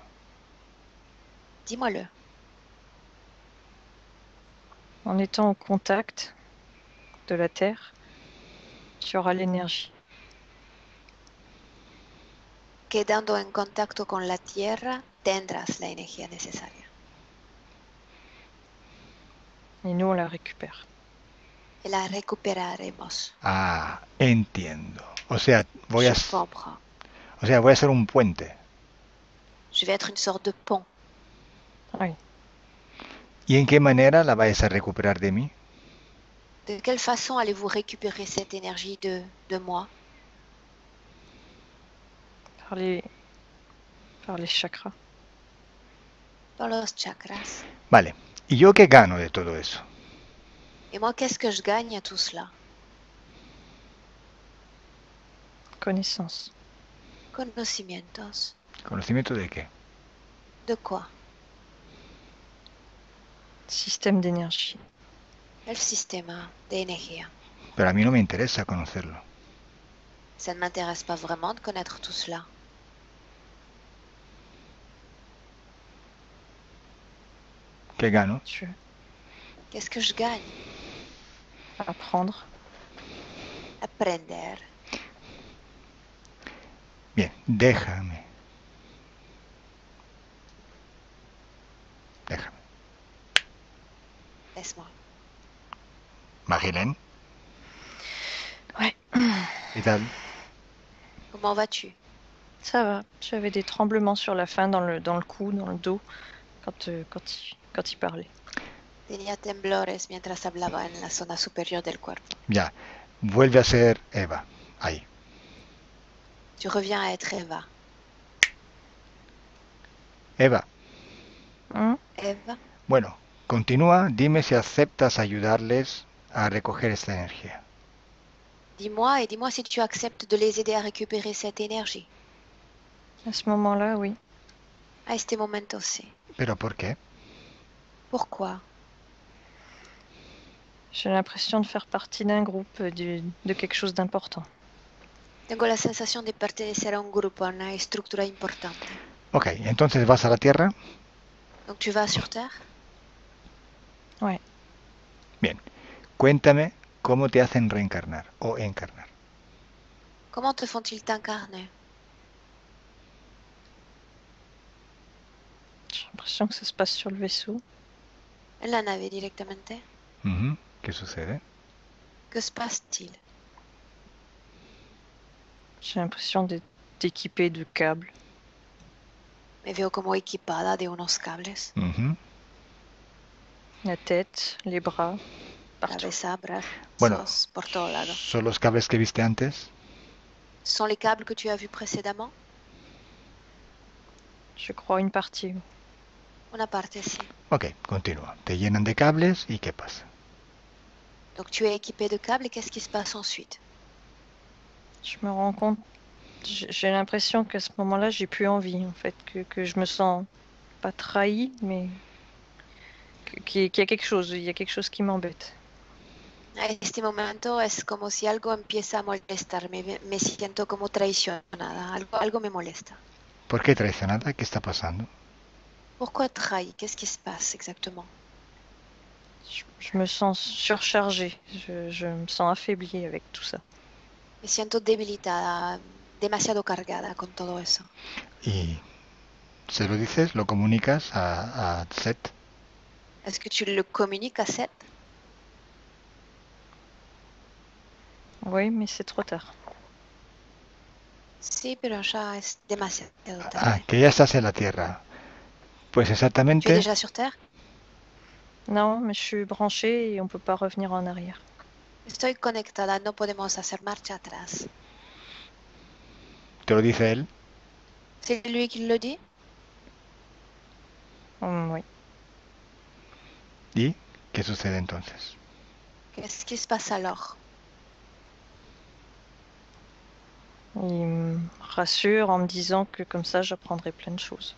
Dis-moi-le. En étant au contact de la Terre, tu auras l'énergie. Quedando en contacto con la Tierra, tendrás la energía necesaria. Et nous, on la récupère. Y la recuperaremos. Ah, entiendo. O sea, Je comprends. voy a ser un puente. Je vais être une sorte de pont. Oui. ¿Y en qué manera la vais a recuperar de mí? De quelle façon allez-vous récupérer cette énergie de moi? Par les chakras. Par los chakras. Vale. ¿Y yo qué gano de todo eso? Et moi, qu'est-ce que je gagne à tout cela? Connaissance. Conocimientos. ¿Conocimiento de qué? De quoi? Système d'énergie. El sistema de energía. Pero a mí no me interesa conocerlo. Ça ne m'intéresse pas vraiment de connaître tout cela. ¿Qué gano? Qu'est-ce que je gagne? Apprendre. Aprender. Bien, déjame. Laisse-moi. Magilén. Ouais. ¿Qué tal? Comment vas-tu? Ça va. J'avais des tremblements sur la fin, dans le cou, dans le dos, quand il parlait. Tenía temblores mientras hablaba en la zona superior del cuerpo. Ya. Vuelve a ser Eva. Ahí. Tu reviens à être Eva. Eva. Eva. Bueno, continúa. Dime si aceptas ayudarles a recoger esta energía. Dis-moi et dis-moi si tu acceptes de les aider à récupérer cette énergie. À ce moment-là, oui. A este momento, sí. ¿Pero por qué? Pourquoi? J'ai l'impression de faire partie d'un groupe, de quelque chose d'important. Tengo la sensación de pertenecer a un grupo, a una estructura importante. Ok, entonces vas a la Tierra. Donc tu vas sur Terre? Ouais. Bien. Cuéntame cómo te hacen reencarnar o encarnar. Comment te font-ils t'incarner? J'ai l'impression que ça se passe sur le vaisseau. En la nave directamente? ¿Qué sucede? Que se passe-t-il? J'ai l'impression d'être équipée de câbles. Me veo como equipada de unos cables. La tête, les bras. partout. cabeza, Bueno, brazos, por todo lado. ¿son los cables que viste antes? ¿Son les câbles que tu as vus précédemment? Je crois une partie. Una parte, sí. Ok, continúa. Te llenan de cables y ¿qué pasa? Donc tu es équipé de câbles et qu'est-ce qui se passe ensuite? Je me rends compte, j'ai l'impression qu'à ce moment-là, j'ai plus envie, en fait, que je me sens pas trahie, mais qu'il y a quelque chose, il y a quelque chose qui m'embête. A este momento es como si algo empieza a molestarme, me siento como traicionada, algo me molesta. ¿Por qué traicionada? ¿Qué está pasando? Pourquoi trahi? Qu'est-ce qui se passe exactement? Je me sens surchargée, je me sens affaiblie avec tout ça. Me siento debilitada, demasiado cargada con todo eso. Y se lo dices, lo comunicas a Seth. Est-ce que tu le communiques à Seth? Oui, mais c'est trop tard. Sí, pero ya es demasiado Ah, tarde. que ya estás en la Tierra. Pues Tu es exactamente, déjà sur Terre? Non, mais je suis branchée et on peut pas revenir en arrière. Estoy conectada, no podemos hacer marcha atrás. te lo dice él. C'est lui qui le dit? Oui. ¿Y qué sucede entonces? Qu'est-ce qui se passe alors? Il me rassure en me disant que comme ça, j'apprendrai plein de choses.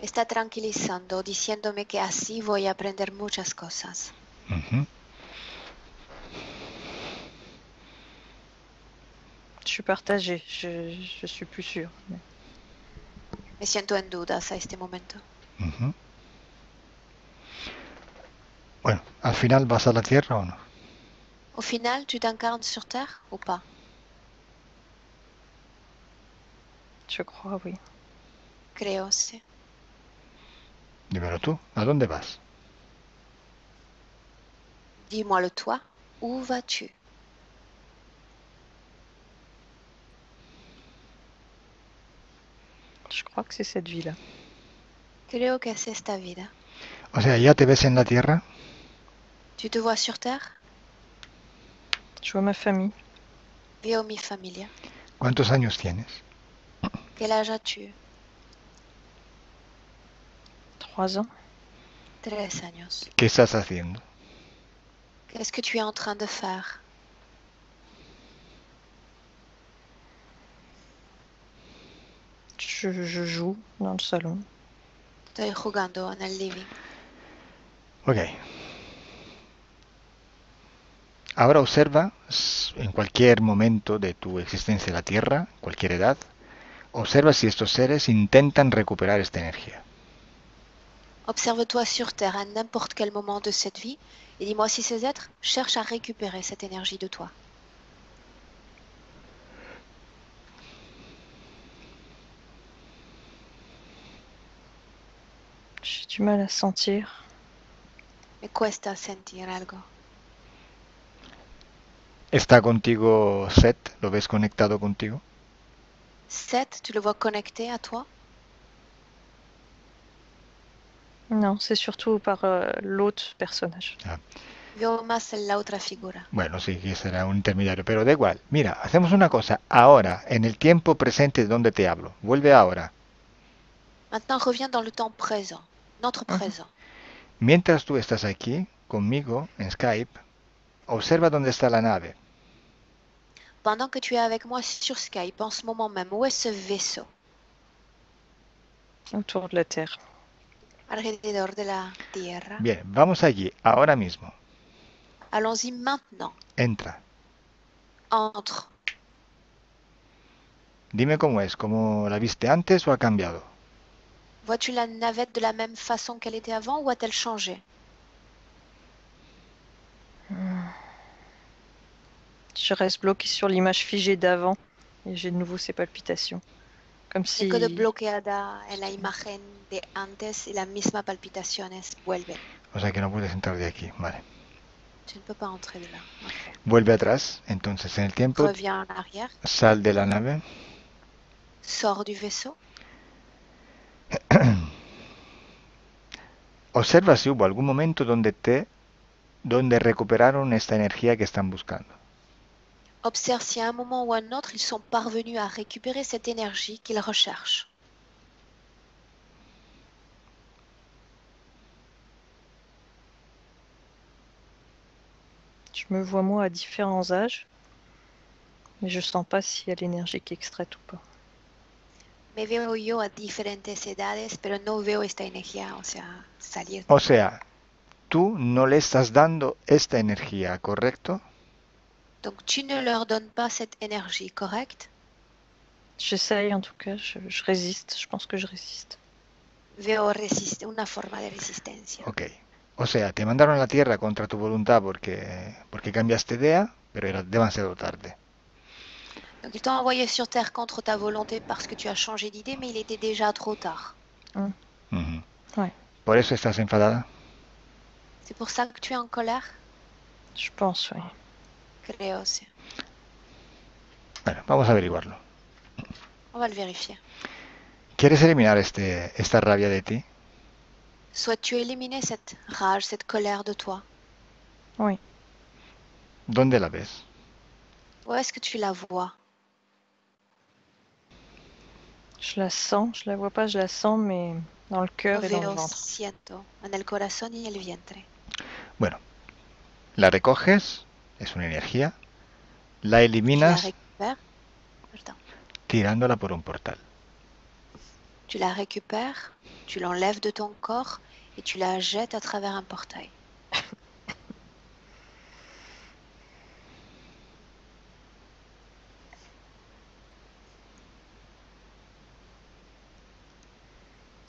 Me está tranquilizando, diciéndome que así voy a aprender muchas cosas. Ujú. Je suis partagée, je suis plus sûre. Mais Me siento en dudas a este momento. Ujú. Bueno, ¿al final vas a la Tierra o no? Au final, tu t'incarnes sur Terre ou pas? je crois, oui. Creo, sí. Dímelo tú, ¿a dónde vas? Dis-moi-le toi, où vas-tu? Je crois que c'est cette vie-là. Creo que es esta vida. O sea, ¿ya te ves en la Tierra? Tu te vois sur Terre? Je vois ma famille. Veo mi familia. ¿Cuántos años tienes? Quel âge as-tu? 3 ans. 3 años. ¿Qué estás haciendo? Qu'est-ce que tu es en train de faire? Je joue dans le salon. Estoy jugando en el living. Ok. Ahora observa en cualquier momento de tu existencia en la Tierra, cualquier edad, observa si estos seres intentan recuperar esta energía. Observe-toi sur Terre à n'importe quel moment de cette vie et dis-moi si ces êtres cherchent à récupérer cette énergie de toi. J'ai du mal à sentir. Me cuesta sentir algo. ¿Está contigo Seth? ¿Lo ves conectado contigo? Seth, tu le vois connecté à toi? Non, c'est surtout par l'autre personnage. Veo más en la otra figura. Bueno, sí, que será un intermediario, pero da igual. Mira, hacemos una cosa. Ahora, en el tiempo presente de donde te hablo. Vuelve ahora. Maintenant, reviens dans le temps présent, notre présent. Mientras tú estás aquí, conmigo, en Skype, observa dónde está la nave. Pendant que tu es avec moi sur Skype en ce moment même, où est ce vaisseau? Autour de la Terre. Alrededor de la Tierra. Bien, vamos allí, ahora mismo. Allons-y maintenant. Entra. Entre. Dime cómo es, ¿cómo la viste antes o ha cambiado? Vois-tu la navette de la même façon qu'elle était avant ou a-t-elle changé? Je reste bloquée sur l'image figée d'avant et j'ai de nouveau ces palpitations. Comme Me si... quedo bloqueada en la imagen de antes y las mismas palpitaciones vuelven. O sea que no puedes entrar de aquí, vale. Tu ne peux pas entrer de là. Okay. Vuelve atrás, entonces en el tiempo, Reviens en arrière. sal de la nave. Sors du vaisseau. Observa si hubo algún momento donde te donde recuperaron esta energía que están buscando. Observe si à un moment ou à un autre, ils sont parvenus à récupérer cette énergie qu'ils recherchent. Je me vois moi à différents âges, mais je sens pas s'il y a l'énergie qui est extraite ou pas. Me veo yo a diferentes edades, pero no veo esta energía, o sea, salir de O mí. sea, tú no le estás dando esta energía, ¿correcto? Donc tu ne leur donnes pas cette énergie, correct? J'essaye en tout cas, je résiste, je pense que je résiste. Veo una forma de resistencia. Ok. O sea, te mandaron a la Tierra contra tu voluntad porque cambiaste de idea, pero era demasiado tarde. Donc ils t'ont envoyé sur Terre contre ta volonté parce que tu as changé d'idée, mais il était déjà trop tard. Ujú. Ouais. ¿Por eso estás enfadada? C'est pour ça que tu es en colère? Je pense, oui. Creo, sí. Bueno, vamos a averiguarlo. On va le vérifier. ¿Quieres eliminar esta rabia de ti? Souhaites-tu éliminer cette rage, cette colère de toi? Oui. ¿Dónde la ves? Où est-ce que tu la vois? Je la sens, je la vois pas, je la sens, mais dans le cœur et dans le Lo ventre. siento en el corazón y el vientre. Bueno, la recoges, es una energía, la Tu la eliminas récupères, pardon. tirándola por un portal. Tu la récupères, tu l'enlèves de ton corps et tu la jettes à travers un portail.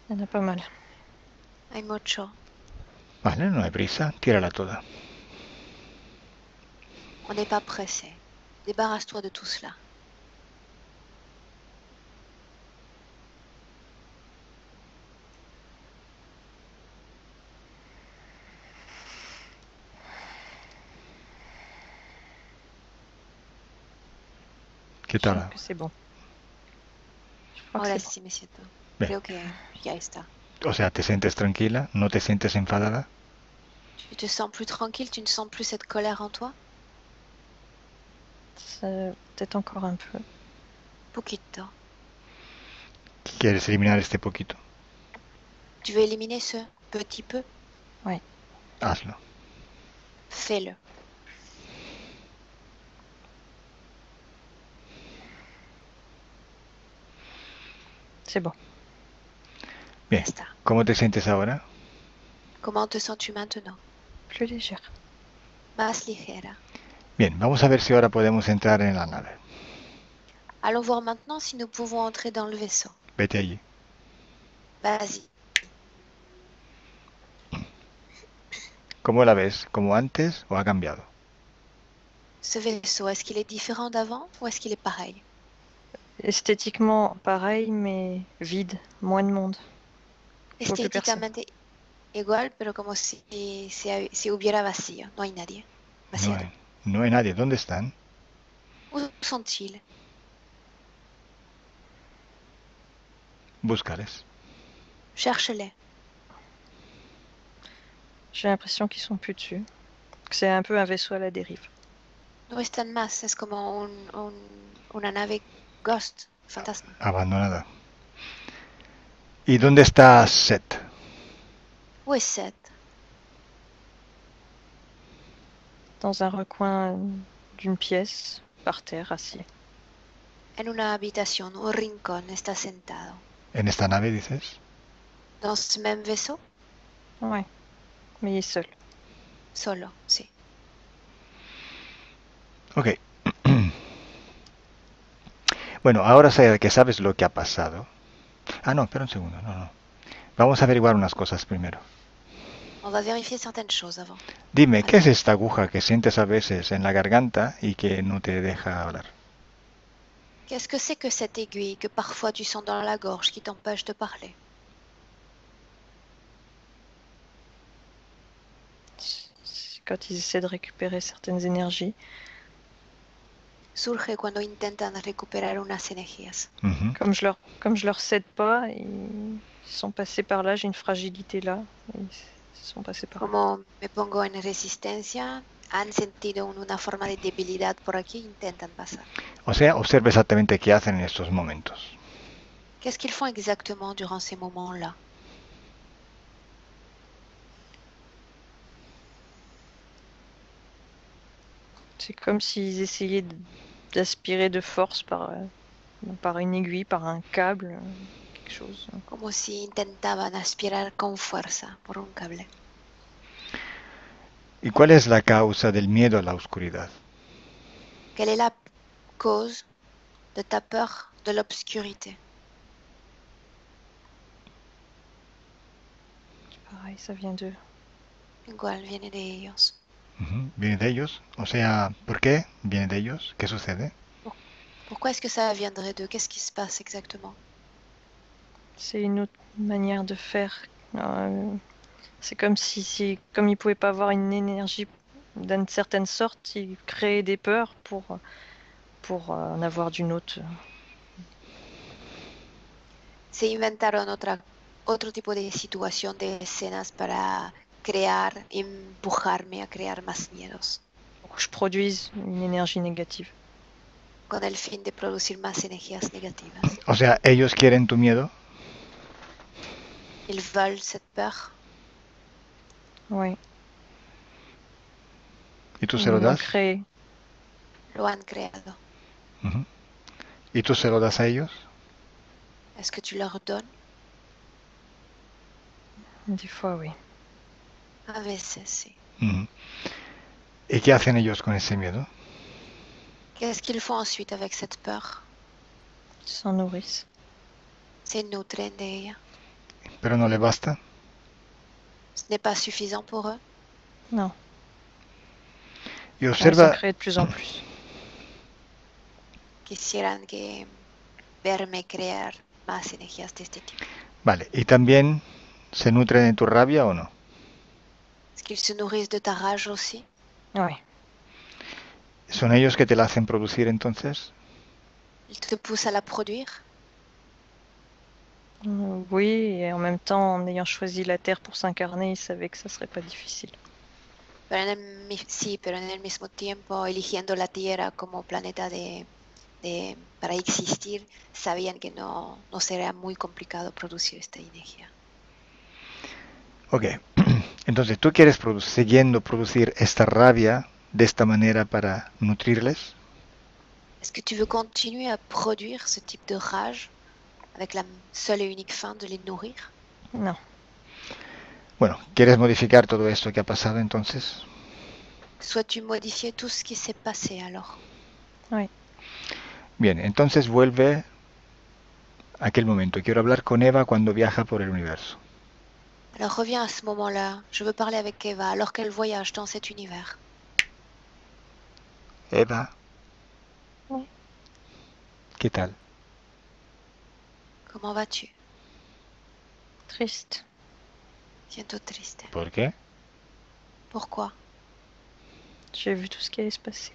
Il y en a pas mal. Hay mucho. Vale, no hay prisa, tírala toda. On n'est pas pressé. Débarrasse-toi de tout cela. ¿Qué Je sens tal? que c'est bon. Je crois que Ahora c'est bon. sí me siento. Bien. Creo que ya está. O sea, ¿te sientes tranquila? ¿No te sientes enfadada? Tu te sens plus tranquille, tu ne sens plus cette colère en toi? Peut-être encore un peu. Poquito. ¿Quieres eliminar este poquito? Tu veux éliminer ce petit peu? Hazlo. Fais-le. C'est bon. Bien. Ya está. ¿Cómo te sientes ahora? Comment te sens-tu maintenant? Plus légère. Más ligera. Bien, vamos a ver si ahora podemos entrar en la nave. Allons voir maintenant si nous pouvons entrer dans le vaisseau. Vete allí. Vas-y. ¿Cómo la ves? ¿Como antes o ha cambiado? Ce vaisseau, est-ce qu'il est différent d'avant ou est-ce qu'il est pareil? Esthétiquement, pareil, mais vide. Moins de monde. Je vois plus personne. Estéticamente igual, pero como si hubiera vacío. No hay nadie. No Vaciado. hay, no hay nadie. ¿Dónde están? Où sont-ils? Búscales. Cherche-les. J'ai l'impression qu'ils sont plus dessus. Que c'est un peu un vaisseau à la dérive. No están más. Es como una nave Ghost. Fantasma. Abandonada. ¿Y dónde está Seth? Où est Seth? Dans un recoin d'une pièce, par terre, assis. En una habitación, un rincón, está sentado. ¿En esta nave dices? Dans ce même vaisseau? Ouais. Mais il est seul. Solo, sí. Ok. Bueno, ahora que sabes lo que ha pasado. Ah, no, espera un segundo. No. Vamos a averiguar unas cosas primero. On va vérifier certaines choses avant. Dime, ¿qué es esta aguja que sientes a veces en la garganta y que no te deja hablar? Qu'est-ce que c'est que cette aiguille que parfois tu sens dans la gorge qui t'empêche de parler? C'est quand ils essaient de récupérer certaines énergies. Surge cuando intentan recuperar unas energías. Ujú. Comme je leur cède pas, ils sont passés par là, j'ai une fragilité là. Et se sont passés par là. Como me pongo en resistencia, han sentido una forma de debilidad por aquí, intentan pasar. O sea, observa exactamente qué hacen en estos momentos. Qu'est-ce qu'ils font exactement durant ces moments-là? C'est comme s'ils essayaient d'aspirer de force par une aiguille, par un câble, quelque chose. Como si intentaban aspirar con fuerza por un cable. ¿Y cuál es la causa del miedo a la oscuridad? Quelle est la cause de ta peur de l'obscurité? Pareil, ça vient d'eux. Igual viene de ellos. Ujú, ¿viene de ellos? O sea, ¿por qué viene de ellos? ¿Qué sucede? Pourquoi est-ce que ça viendrait d'eux? Qu'est-ce qui se passe exactement? C'est une autre manière de faire. C'est comme comme ils pouvaient pas avoir une énergie d'une certaine sorte, ils créaient des peurs pour en avoir d'une autre. Se inventaron otro tipo de situación, de escenas para crear, empujarme a crear más miedos, Pour que je produise une énergie négative. con el fin de producir más energías negativas. O sea, ellos quieren tu miedo. Ils veulent cette peur, Oui. ¿Y tú Ils se lo l'ont das? créé. lo han creado. Ujú. ¿Y tú se lo das a ellos? Est-ce que tu leur donnes? Des fois, oui. A veces sí. Ujú. ¿Y qué hacen ellos con ese miedo? Qu'est-ce qu'ils font ensuite avec cette peur? Ils s'en nourrissent. Se nutren de ella. ¿Pero no le basta? Ce n'est pas suffisant pour eux. Non. Y Ils en observa, créent de plus en plus. Quisieran que verme crear más energías de este tipo. vale, ¿y también se nutren de tu rabia o no? Est-ce qu'ils se nourrissent de ta rage aussi? Oui. ¿Son ellos que te la hacen producir entonces? Ils te poussent à la produire? Oui, et en même temps, en ayant choisi la Terre pour s'incarner, ils savaient que ça serait pas difficile. Sí, pero en el mismo tiempo, eligiendo la Tierra como planeta para existir, sabían que no sería muy complicado producir esta energía. Ok, entonces tú quieres siguiendo producir esta rabia de esta manera para nutrirles. Est-ce que tu veux continuer à produire ce type de rage avec la seule et unique fin de les nourrir? Non. Bueno, ¿quieres modificar todo esto que ha pasado entonces? Souhaites-tu modifier tout ce qui s'est passé alors? Oui. Bien, entonces vuelve a aquel momento. Quiero hablar con Eva cuando viaja por el universo. Alors reviens à ce moment-là. Je veux parler avec Eva alors qu'elle voyage dans cet univers. Eva. Oui. ¿Qué tal? Comment vas-tu? Triste. Siento triste. ¿Por qué? Pourquoi? J'ai vu tout ce qui allait se passer.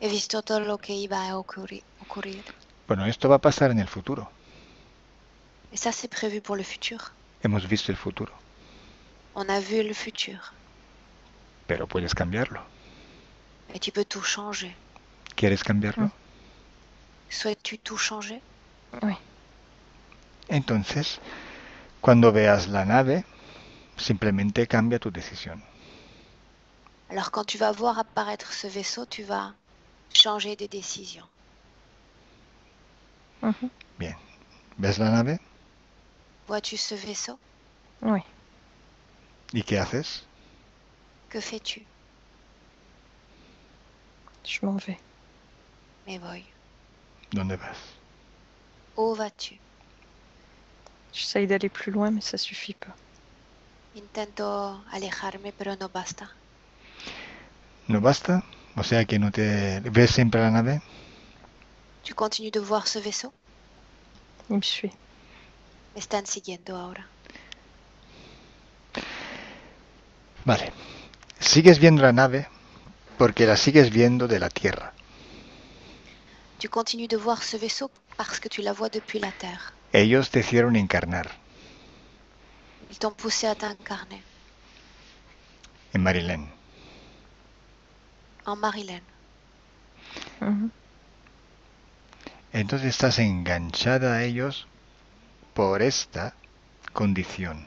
He visto todo lo que iba a ocurrir. Bueno, esto va a pasar en el futuro. Et ça, c'est prévu pour le futur. Hemos visto el futuro. On a vu le futur. Pero puedes cambiarlo. Et tu peux tout changer. ¿Quieres cambiarlo? Souhaites-tu tout changer? Oui. Entonces, cuando veas la nave, simplemente cambia tu decisión. Alors quand tu vas voir apparaître ce vaisseau, tu vas changer de décision. Mhm. Bien. ¿Ves la nave? Vois-tu ce vaisseau? Oui. ¿Y qué haces? Que fais-tu? Je m'en vais. Me voy. ¿Dónde vas? Où vas-tu? J'essaye d'aller plus loin, mais ça suffit pas. Intento alejarme, pero no basta. ¿No basta? O sea que no te ves siempre la nave. Tu continues de voir ce vaisseau? Il me suit. Me están siguiendo ahora. Vale. Sigues viendo la nave porque la sigues viendo de la Tierra. Tu continues de voir ce vaisseau parce que tu la vois depuis la Terre. Ellos te hicieron encarnar. Ils t'ont poussé à t'incarner. en Marilyn. en Marilyn. Mhm. Entonces estás enganchada a ellos por esta condición.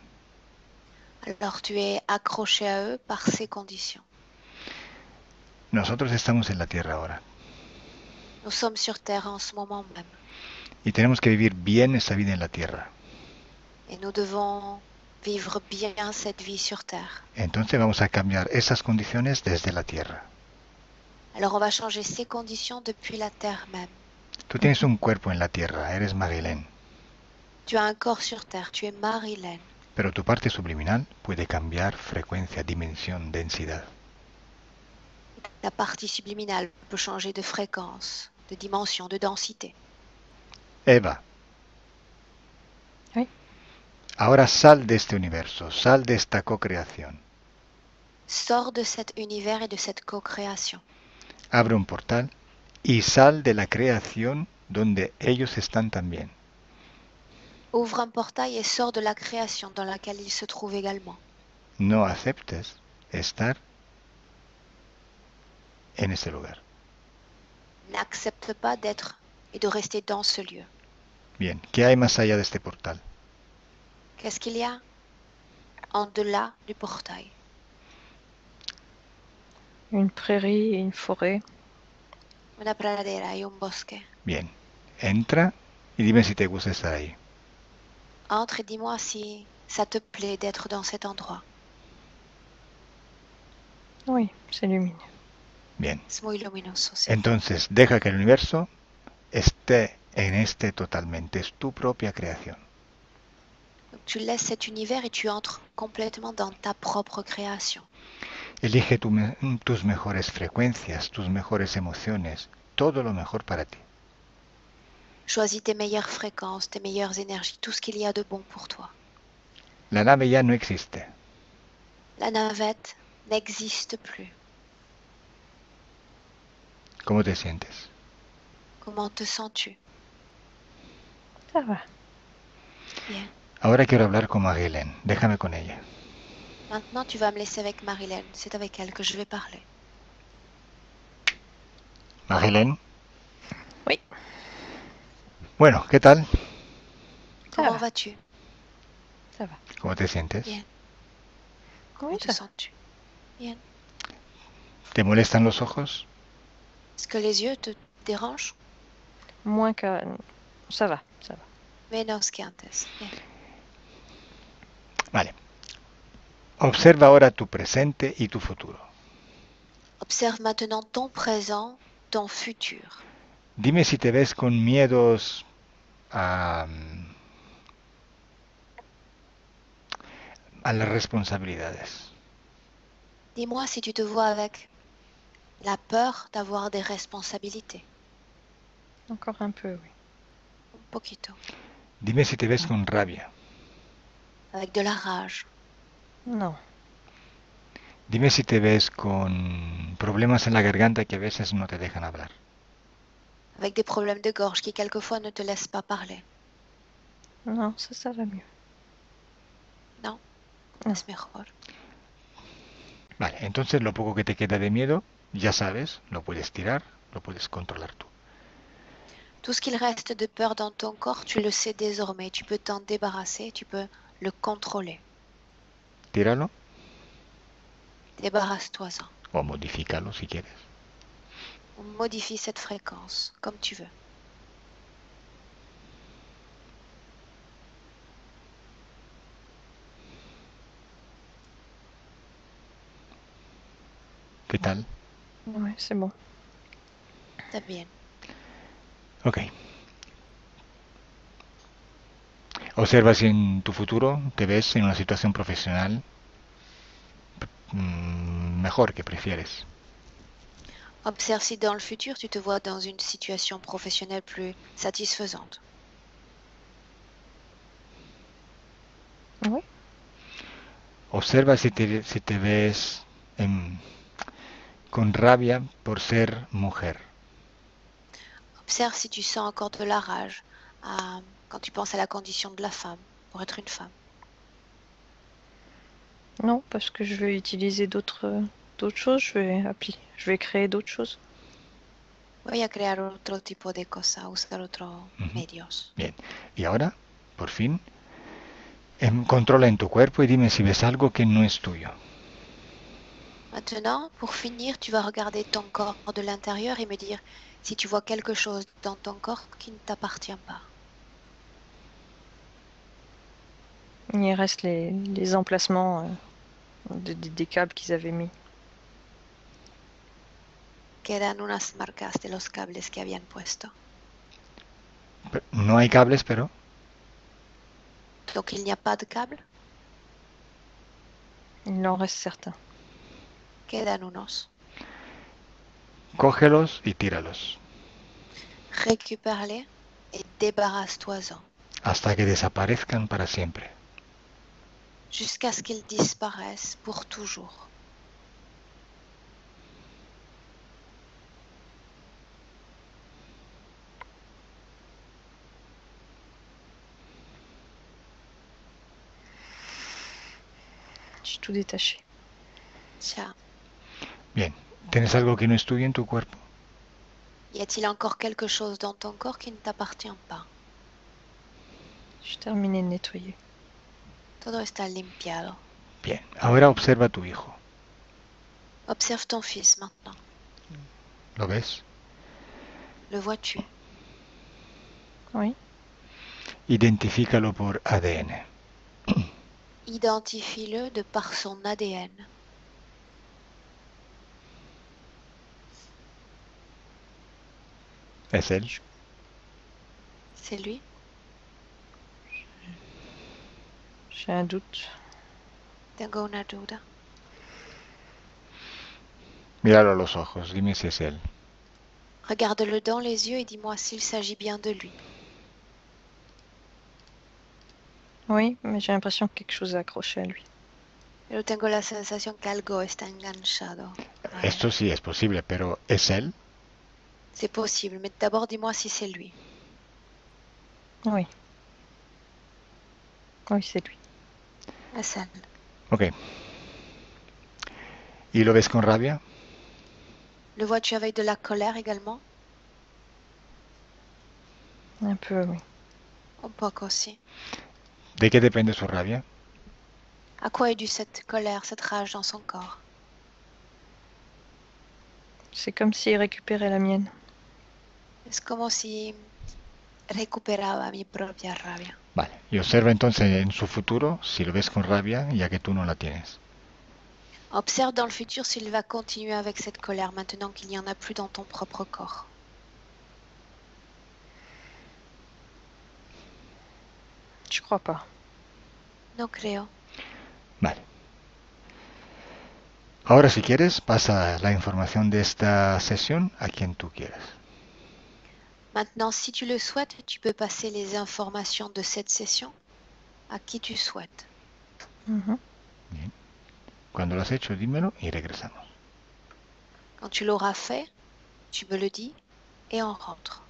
Alors tu es accroché à eux par ces conditions. Nosotros estamos en la Tierra ahora Nous sommes sur Terre en ce moment même. y tenemos que vivir bien esta vida en la Tierra. Et nous devons vivre bien cette vie sur Terre. Entonces vamos a cambiar esas condiciones desde la Tierra. Alors on va changer ces conditions depuis la Terre même. Tú tienes un cuerpo en la Tierra, eres Marilyn, Tu as un corps sur Terre, tu es Marilyn. pero tu parte subliminal puede cambiar frecuencia, dimensión, densidad. La partie subliminale peut changer de fréquence, de dimension, de densité. Eva. Oui. Ahora sal de este universo, sal de esta co-creación. Sors de cet univers et de cette co-création. Abre un portal y sal de la creación donde ellos están también. Ouvre un portail et sors de la création dans laquelle il se trouve également. No aceptes estar en ese lugar. N'accepte pas d'être et de rester dans ce lieu. Bien, ¿qué hay más allá de este portal? Qu'est-ce qu'il y a en-delà du portail? Une prairie et une forêt. Una pradera y un bosque. Bien, entra y dime si te gusta estar ahí. Entre et dis-moi si ça te plaît d'être dans cet endroit. Oui, c'est lumineux. Bien, Es muy luminoso, sí. entonces deja que el universo esté en este totalmente, es tu propia creación. Donc, tu laisses cet univers et tu entres complètement dans ta propre création. Elige tus mejores frecuencias, tus mejores emociones, todo lo mejor para ti. Choisis tes meilleures fréquences, tes meilleures énergies, tout ce qu'il y a de bon pour toi. La nave ya no existe. La navette n'existe plus. ¿Cómo te sientes? Comment te sens-tu? Ça va. Bien. Ahora quiero hablar con Marilyn. Déjame con ella. Maintenant, tu vas me laisser avec Marilyn. C'est avec elle que je vais parler. Marilyn. Oui. Bueno, ¿qué tal? Ça Comment va. vas-tu? Ça va. ¿Cómo te sientes? Bien. Oui, Comment te ça va. sens-tu? Bien. ¿Te molestan los ojos? Est-ce que les yeux te dérangent? Moins que... Ça va, ça va. Menos que antes. Bien. Vale. Observa ahora tu presente y tu futuro. Observe maintenant ton présent, ton futur. Dime si te ves con miedos a las responsabilidades. Dis-moi si tu te vois avec la peur d'avoir des responsabilités. Encore un peu, oui. Un poquito. Dime si te ves con rabia. Avec de la rage. Non. Dime si te ves con problemas en la garganta que a veces no te dejan hablar. Avec des problèmes de gorge qui quelquefois ne te laissent pas parler. Non, ça va mieux. Non, No. es mejor. Vale, entonces lo poco que te queda de miedo, ya sabes, lo puedes tirar, lo puedes controlar tú. Tout ce qu'il reste de peur dans ton corps, tu le sais désormais. Tu peux t'en débarrasser, tu peux le contrôler. Tíralo Débarrasse-toi-en. o modifícalo si quieres. On modifie cette fréquence, comme tu veux. ¿Qué tal? Oui, c'est bon. Está bien. Ok. Observa si en tu futuro te ves en una situación profesional mejor que prefieres. Observe si dans le futur, tu te vois dans une situation professionnelle plus satisfaisante. Oui. Observa si te ves con rabia por ser mujer. Observe si tu sens encore de la rage quand tu penses à la condition de la femme, pour être une femme. Non, parce que je vais utiliser d'autres choses. Je vais créer d'autres choses. Voy a crear otro tipo de cosa, usar otros Ujú. medios. Bien. Y ahora, por fin, controla en tu cuerpo y dime si ves algo que no es tuyo. Maintenant, pour finir, tu vas regarder ton corps de l'intérieur et me dire si tu vois quelque chose dans ton corps qui ne t'appartient pas. Il reste les emplacements des câbles qu'ils avaient mis. Quedan unas marcas de los cables que habían puesto. No hay cables, pero Donc il n'y a pas de câble, Il en reste certains. quedan unos. cógelos y tíralos Récupère-les et débarrasse-toi-en hasta que desaparezcan para siempre. jusqu'à ce qu'ils disparaissent pour toujours. J'ai tout détaché. Tiens, Bien. ¿Tienes algo que no es tuyo en tu cuerpo? y a-t-il encore quelque chose dans ton corps qui ne t'appartient pas? J'ai terminé de nettoyer. Todo está limpiado. Bien. Ahora observa a tu hijo. Observe ton fils maintenant. ¿Lo ves? Le vois-tu? Oui. Identifícalo por ADN. Identifie-le de par son ADN. ¿Es él? C'est lui? J'ai un doute. Tengo una duda. Míralo a los ojos. Dime si es él. Regarde-le dans les yeux et dis-moi s'il s'agit bien de lui. Oui, mais j'ai l'impression que quelque chose est accroché à lui. Pero tengo la sensación que algo está enganchado a él. Esto sí es posible, pero ¿es él? C'est possible, mais d'abord dis-moi si c'est lui. Oui. Oui, c'est lui. Es él. Ok. ¿Y lo ves con rabia? Le vois-tu avec de la colère également? Un peu, oui. Un poco aussi. ¿De qué depende su rabia? À quoi est due cette colère, cette rage dans son corps? C'est comme s'il récupérait la mienne. Es como si recuperaba mi propia rabia. Vale. Y observa entonces en su futuro si lo ves con rabia, ya que tú no la tienes. Observe dans le futur s'il va continuer avec cette colère maintenant qu'il n'y en a plus dans ton propre corps. Je crois pas. No creo. Vale. Ahora, si quieres, pasa la información de esta sesión a quien tú quieras. Maintenant, si tu le souhaites, tu peux passer les informations de cette session à qui tu souhaites. Mhm. Bien. Cuando lo has hecho, dímelo y regresamos. Quand tu l'auras fait, tu me le dis et on rentre.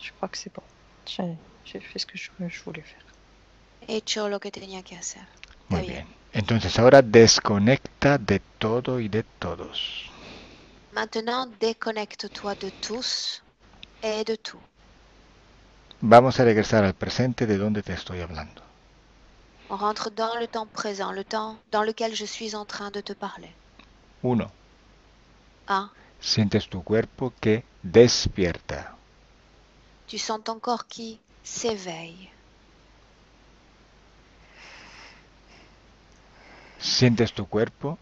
Je crois que c'est bon. J'ai fait ce que je voulais faire. He hecho lo que tenía que hacer. Muy Está bien. Entonces ahora desconecta de todo y de todos. Maintenant, déconnecte-toi de tous et de tout. Vamos a regresar al presente de donde te estoy hablando. On rentre dans le temps présent, le temps dans lequel je suis en train de te parler. 1. 1. Sientes tu cuerpo que despierta. Tu sens ton corps qui s'éveille. Sientes tu cuerpo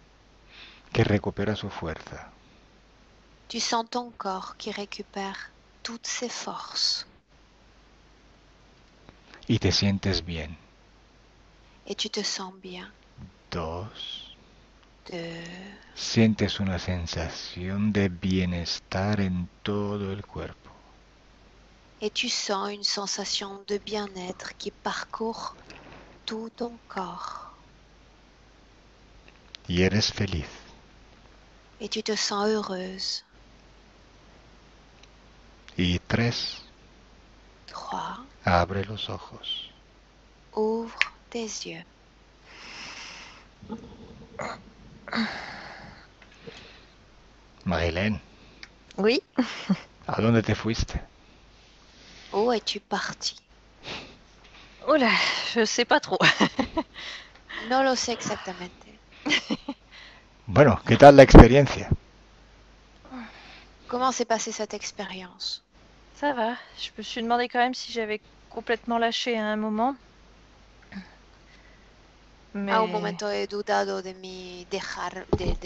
que recupera su fuerza. Tu sens ton corps qui récupère toutes ses forces. Y te sientes bien. Et tu te sens bien. 2. 2. Sientes una sensación de bienestar en todo el cuerpo. Et tu sens une sensation de bien-être qui parcourt tout ton corps. Y eres feliz. Et tu te sens heureuse. Y 3, 3. abre los ojos. Ouvre tes yeux. Marilén, Oui. ¿a dónde te fuiste? Où es-tu parti? Oh là, je sais pas trop. No lo sé exactamente. Bueno, ¿qué tal la experiencia? Comment s'est passée cette expérience? Ça va. Je me suis demandé quand même si j'avais complètement lâché à un moment. Mais A un momento he dudado del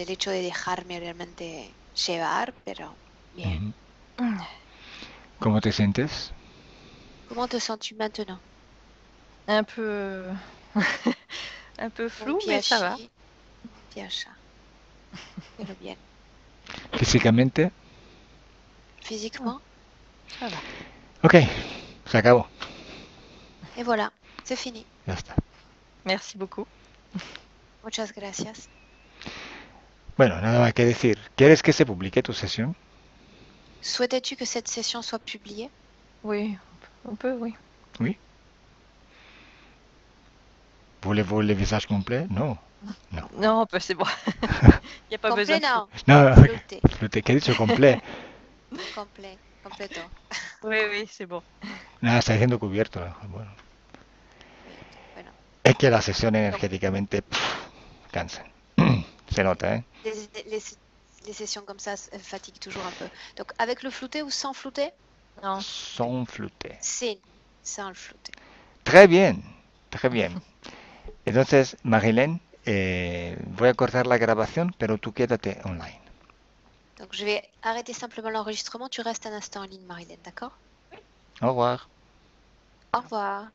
hecho de dejarme realmente llevar, pero bien. ¿Cómo te sientes? Comment te sens-tu maintenant? un peu un peu flou, Un mais ça va. piacha. Pero bien. ¿Físicamente? Physiquement? Ça va. Ok, se acabó. Et voilà, c'est fini. Ya está. Merci beaucoup. Muchas gracias. Bueno, nada más que decir. ¿Quieres que se publique tu sesión? Souhaitais-tu que cette session soit publiée? Oui, on peut, oui. Oui. Voulez-vous le visage complet? Non. Non. Non, bah, c'est bon. Il n'y a pas besoin Complet, de flou. non. No, Flouté. te he dicho complet. Complet. Completo. Oui, oui, c'est bon. Nada, está diciendo cubierto. Bueno, Oui. Bueno. es que la sesión energéticamente cansan. Se nota, ¿eh? Les sessions comme ça fatiguent toujours un peu. Donc, avec le flouté ou sans flouté? Non. Son flute. Sans le flouté. Très bien, très bien. Entonces, Marilén, voy a cortar la grabación, pero tú quédate online. Donc, je vais arrêter simplement l'enregistrement. Tu restes un instant en ligne, Marilyn, d'accord? Au revoir. Au revoir.